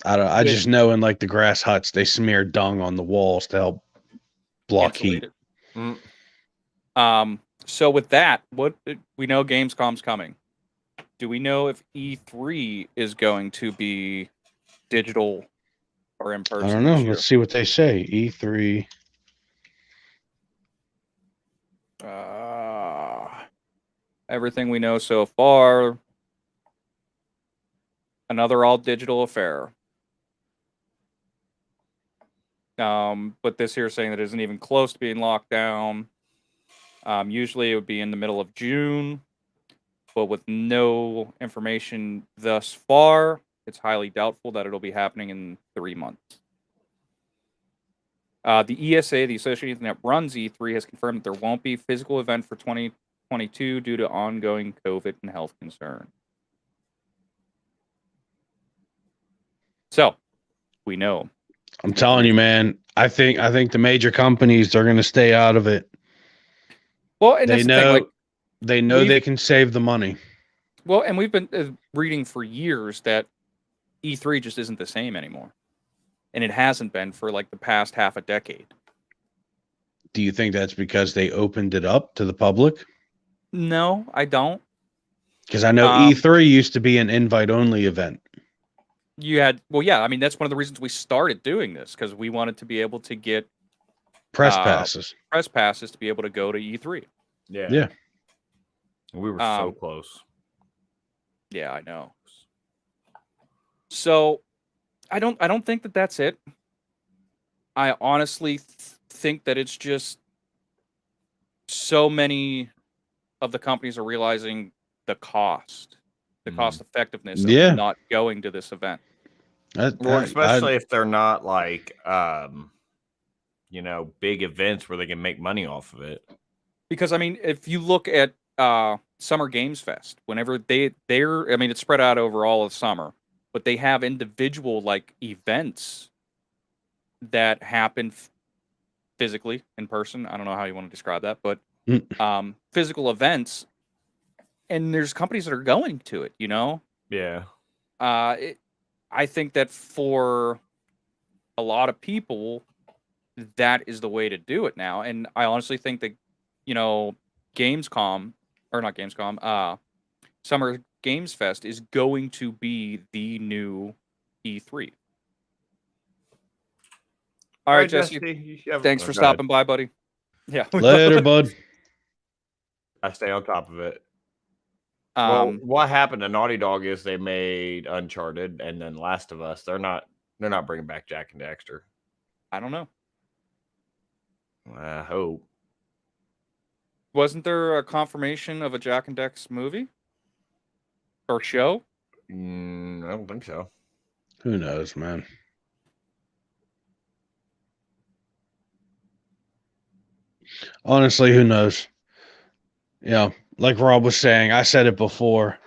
I just know in like the grass huts they smear dung on the walls to help block heat. So with that, what we know, Gamescom's coming. Do we know if E3 is going to be digital or in person? I don't know. Let's see what they say. E3. Everything we know so far, another all digital affair. But this here is saying that it isn't even close to being locked down. Usually it would be in the middle of June, but with no information thus far, it's highly doubtful that it'll be happening in 3 months. The ESA, the association that runs E3, has confirmed that there won't be a physical event for 2022 due to ongoing COVID and health concerns. So, we know. I'm telling you, man. I think the major companies are going to stay out of it. Well, and They that's the thing, know like, they know they can save the money. well, and we've been reading for years that E3 just isn't the same anymore. And it hasn't been for like the past half a decade. Do you think that's because they opened it up to the public? No, I don't. Because I know E3 used to be an invite-only event. Well, yeah, I mean, that's one of the reasons we started doing this, because we wanted to be able to get Press passes. to be able to go to E3. Yeah. We were so close. Yeah, I know. So, I don't think that that's it. I honestly think that it's just so many of the companies are realizing the cost effectiveness of not going to this event. Especially if they're not like, big events where they can make money off of it. Because, I mean, if you look at Summer Games Fest, whenever it's spread out over all of summer, but they have individual like events that happen physically in person. I don't know how you want to describe that, but physical events, and there's companies that are going to it, Yeah. I think that for a lot of people, that is the way to do it now. And I honestly think that, Summer Games Fest is going to be the new E3. All right, Jesse. Thanks for stopping by, buddy. Yeah. Later, bud. I stay on top of it. Well, what happened to Naughty Dog is they made Uncharted and then Last of Us. They're not bringing back Jack and Daxter. I don't know. I hope. Wasn't there a confirmation of a Jack and Dex movie or show? I don't think so. Who knows, man? Honestly, who knows? Yeah, like Rob was saying, I said it before.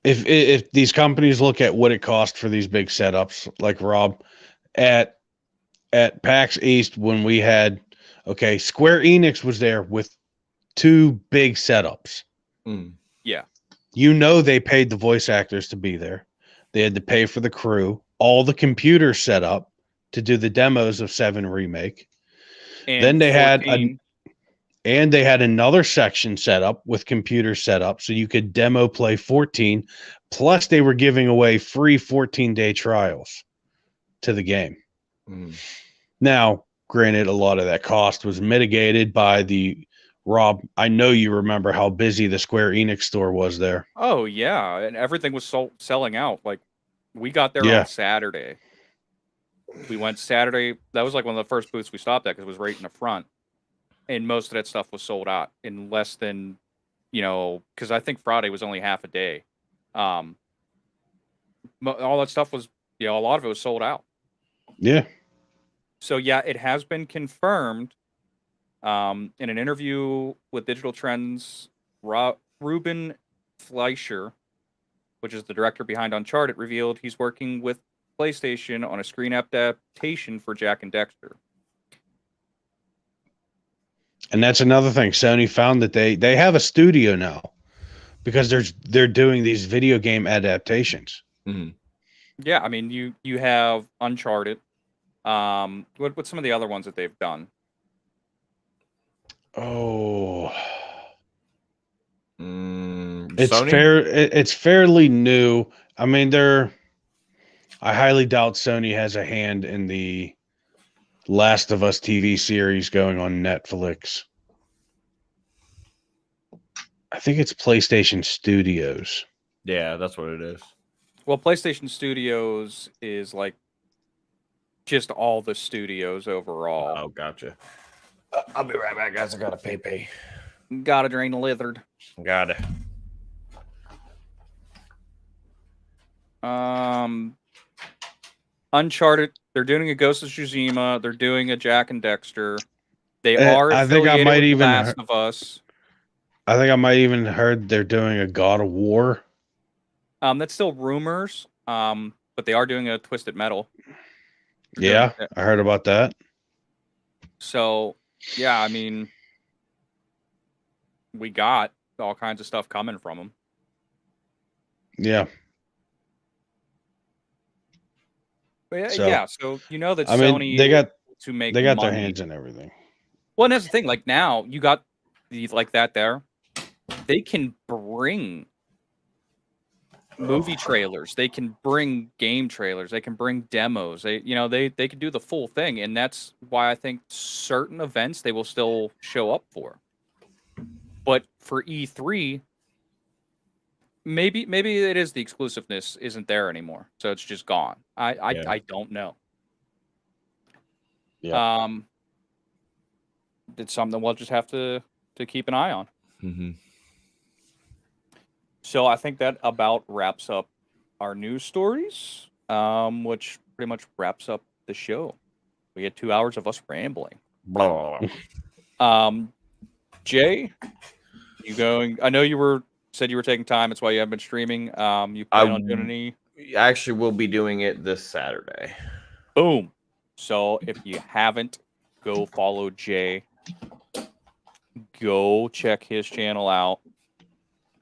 If these companies look at what it costs for these big setups, like Rob, at PAX East when we had, Square Enix was there with 2 big setups. Yeah. They paid the voice actors to be there. They had to pay for the crew, all the computers set up to do the demos of 7 Remake. And then they 14. They had another section set up with computers set up so you could demo play 14. Plus, they were giving away free 14-day trials to the game. Now, granted, a lot of that cost was mitigated by Rob, I know you remember how busy the Square Enix store was there. Oh, yeah. And everything was selling out. Like, we got there on Saturday. We went Saturday. That was like one of the first booths we stopped at because it was right in the front. And most of that stuff was sold out in less than, because I think Friday was only half a day. All that stuff was, a lot of it was sold out. Yeah. So, yeah, it has been confirmed in an interview with Digital Trends. Ruben Fleischer, which is the director behind Uncharted, revealed he's working with PlayStation on a screen adaptation for Jack and Dexter. And that's another thing. Sony found that they have a studio now because they're doing these video game adaptations. Yeah, I mean you have Uncharted. What's some of the other ones that they've done? Oh, it's Sony? It's fairly new. I mean, I highly doubt Sony has a hand in the Last of Us TV series going on Netflix. I think it's PlayStation Studios. Yeah, that's what it is. Well, PlayStation Studios is like just all the studios overall. Oh, gotcha. I'll be right back, guys. I gotta pee. Gotta drain the lizard. Gotta. Uncharted. They're doing a Ghost of Tsushima. They're doing a Jack and Dexter. They Eh, are I think I affiliated might with even The Last of Us. I think I might even heard they're doing a God of War. That's still rumors. But they are doing a Twisted Metal. Yeah, I heard about that. So, yeah, I mean, we got all kinds of stuff coming from them. Yeah. But So, yeah, so you know that I mean, Sony they got to make their money. hands in everything. Well, and that's the thing. Like now, you got these like that there. They can bring movie trailers. They can bring game trailers. They can bring demos. They can do the full thing, and that's why I think certain events they will still show up for. But for E3, maybe it is the exclusiveness isn't there anymore, so it's just gone. I don't know. Yeah. It's something we'll just have to keep an eye on. Mm-hmm. So I think that about wraps up our news stories, which pretty much wraps up the show. We had 2 hours of us rambling. Jay, you going? I know you said you were taking time. That's why you haven't been streaming. You plan on doing any? Actually, we'll be doing it this Saturday. Boom. So if you haven't, go follow Jay. Go check his channel out.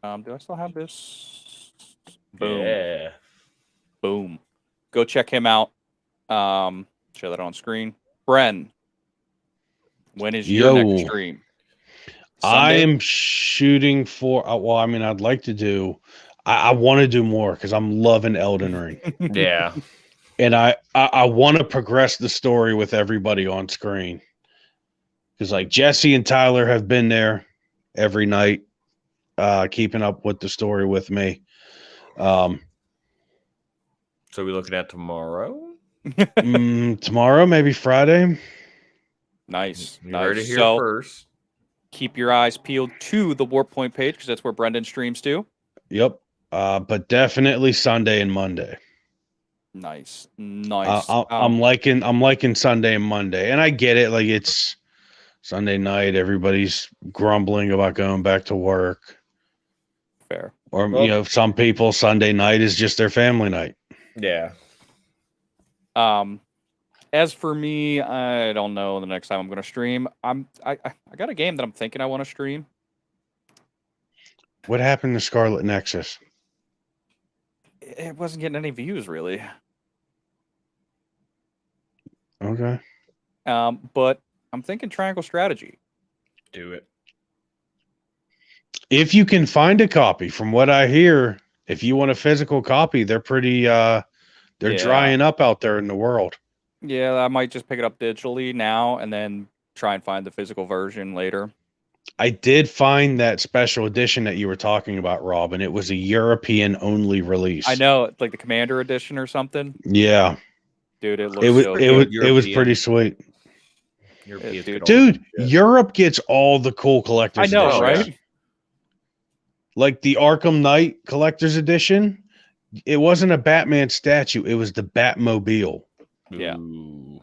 Do I still have this? Boom. Yeah. Boom. Go check him out. Show that on screen. Bren, when is your next stream? I Sunday? am shooting for. Well, I mean, I'd like to do. I want to do more because I'm loving Elden Ring, Yeah. and I want to progress the story with everybody on screen. Because like Jesse and Tyler have been there every night, keeping up with the story with me. So we looking at tomorrow? Tomorrow, maybe Friday. Nice. You heard it here So, first. keep your eyes peeled to the Warp Point page because that's where Brendan streams too. Yep. But definitely Sunday and Monday. Nice. Nice. I'm liking Sunday and Monday, and I get it. Like it's Sunday night, everybody's grumbling about going back to work. Fair. Or some people Sunday night is just their family night. Yeah. As for me, I don't know the next time I'm going to stream. I got a game that I'm thinking I want to stream. What happened to Scarlet Nexus? It wasn't getting any views really. Okay. But I'm thinking Triangle Strategy. Do it. If you can find a copy, from what I hear, if you want a physical copy, they're pretty they're drying up out there in the world. Yeah, I might just pick it up digitally now and then try and find the physical version later. I did find that special edition that you were talking about, Rob, and it was a European only release. I know, like the Commander Edition or something. Yeah. Dude, it looks it was pretty sweet. Dude, Europe gets all the cool collector's editions. I know, right? Like the Arkham Knight collector's edition, it wasn't a Batman statue, it was the Batmobile. Yeah. Ooh.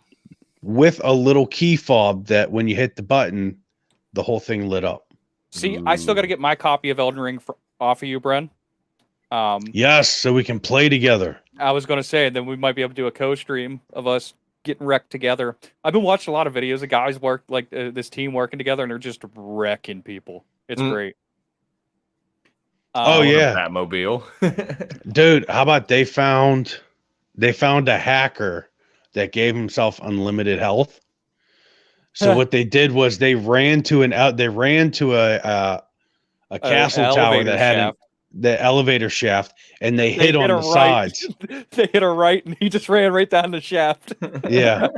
With a little key fob that when you hit the button, the whole thing lit up. See, I still got to get my copy of Elden Ring off of you, Bren. Yes, so we can play together. I was going to say, then we might be able to do a co-stream of us getting wrecked together. I've been watching a lot of videos of guys this team working together, and they're just wrecking people. It's great. Oh yeah, Batmobile. Dude, how about they found a hacker that gave himself unlimited health. So what they did was they ran to a castle tower that had the elevator shaft, and they hit on the sides. They hit a right, and he just ran right down the shaft. Yeah.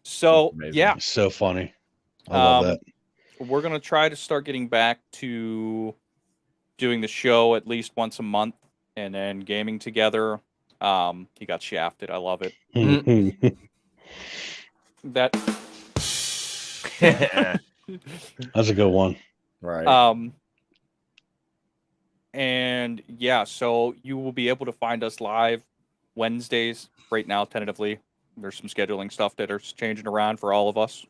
So yeah, so funny. I love that. We're gonna try to start getting back to doing the show at least once a month, and then gaming together. He got shafted. I love it. That That's a good one. Right. And yeah, so you will be able to find us live Wednesdays right now, tentatively. There's some scheduling stuff that are changing around for all of us.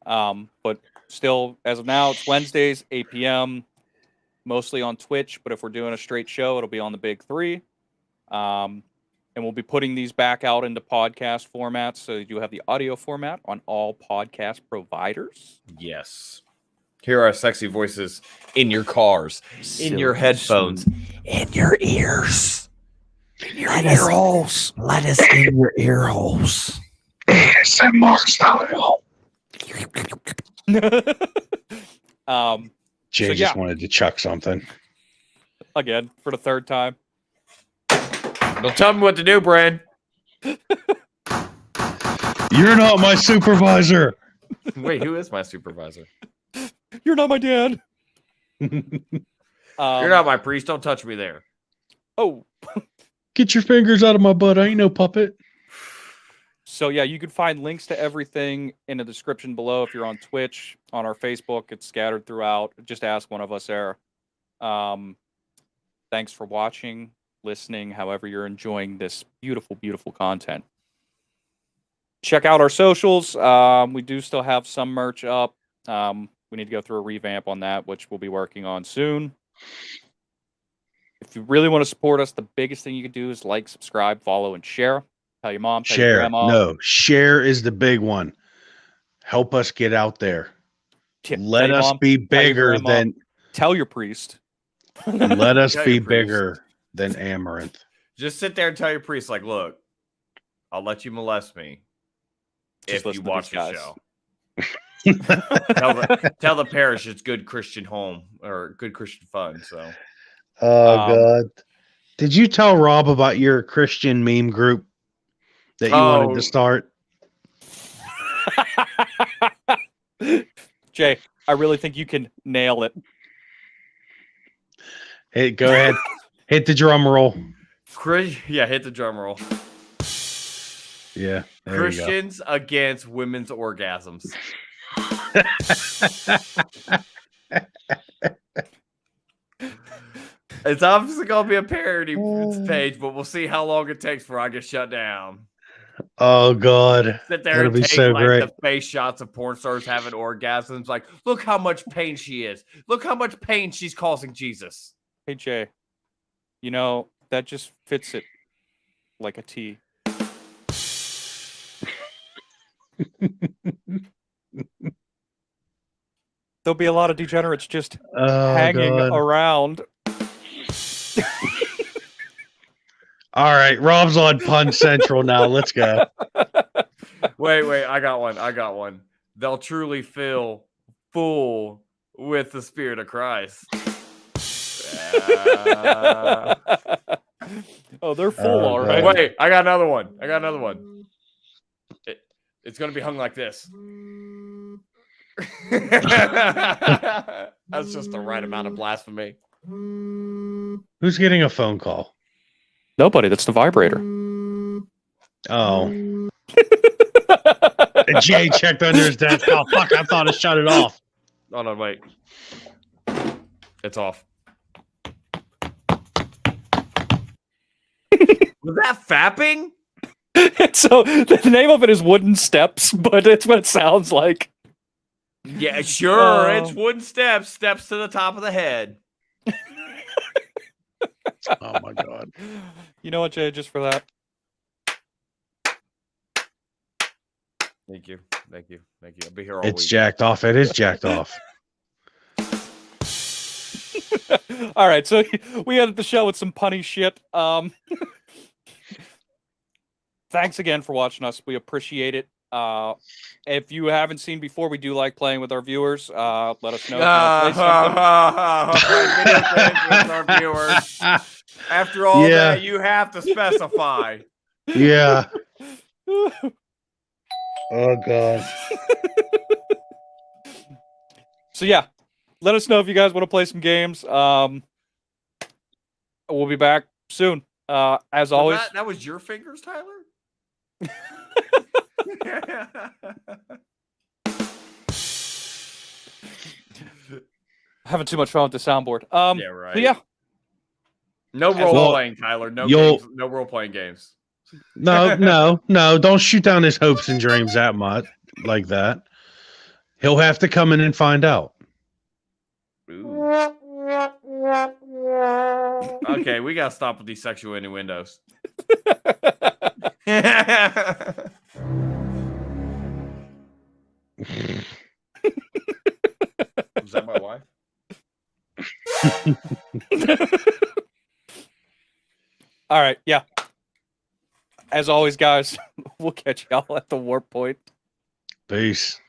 But still, as of now, it's Wednesdays, 8 p.m., mostly on Twitch. But if we're doing a straight show, it'll be on the big three. And we'll be putting these back out into podcast formats. So you have the audio format on all podcast providers. Yes. Hear our sexy voices in your cars, in your headphones, in your ears, in your ear holes. Let us in your ear holes. ASMR style. Jay just wanted to chuck something. Again, for the third time. Don't tell me what to do, Brad. You're not my supervisor. Wait, who is my supervisor? You're not my dad. You're not my priest. Don't touch me there. Oh. Get your fingers out of my butt. I ain't no puppet. So yeah, you can find links to everything in the description below. If you're on Twitch, on our Facebook, it's scattered throughout. Just ask one of us there. Thanks for watching, listening, however you're enjoying this beautiful, beautiful content. Check out our socials. We do still have some merch up. We need to go through a revamp on that, which we'll be working on soon. If you really want to support us, the biggest thing you can do is like, subscribe, follow, and share. Tell your mom, tell your grandma. No, share is the big one. Help us get out there. Let us be bigger than. Tell your priest. Let us be bigger than Amaranth. Just sit there and tell your priest, like, look, I'll let you molest me if you watch the show. tell the parish it's good Christian home or good Christian fun. So, oh God, did you tell Rob about your Christian meme group that you wanted to start? Jay, I really think you can nail it. Hey, go ahead, hit the drum roll. Yeah, hit the drum roll. Yeah, Christians against women's orgasms. It's obviously gonna be a parody page, but we'll see how long it takes before I get shut down. Oh God, sit there and take the face shots of porn stars having orgasms. Like, look how much pain she is. Look how much pain she's causing Jesus. Hey Jay, you know that just fits it like a T. There'll be a lot of degenerates just hanging around. All right, Rob's on Pun Central now. Let's go. Wait, I got one. They'll truly feel full with the Spirit of Christ. Oh, they're full, all right. Wait, I got another one. It's going to be hung like this. That's just the right amount of blasphemy. Who's getting a phone call? Nobody. That's the vibrator. Oh. Jay checked under his desk. Oh, fuck. I thought I shut it off. Oh, no, wait. It's off. Was that fapping? So the name of it is Wooden Steps, but it's what it sounds like. Yeah, sure. It's wooden steps to the top of the head. Oh my God. You know what, Jay, just for that. Thank you. I'll be here all It's week. jacked off. It is jacked off. All right, so we ended the show with some punny shit. Thanks again for watching us. We appreciate it. If you haven't seen before, we do like playing with our viewers. Let us know. If with our viewers. After all that, you have to specify. Yeah. Oh God. So yeah, let us know if you guys want to play some games. We'll be back soon. As So always, that was your fingers, Tyler? having too much fun with the soundboard. Yeah, right. But yeah, No As role well, playing, Tyler. No you'll- games. No role playing games. No. Don't shoot down his hopes and dreams that much like that. He'll have to come in and find out. Ooh. Okay, we gotta stop with these sexual innuendos. Was that my wife? all right, yeah. As always, guys, we'll catch y'all at the warp point. Peace.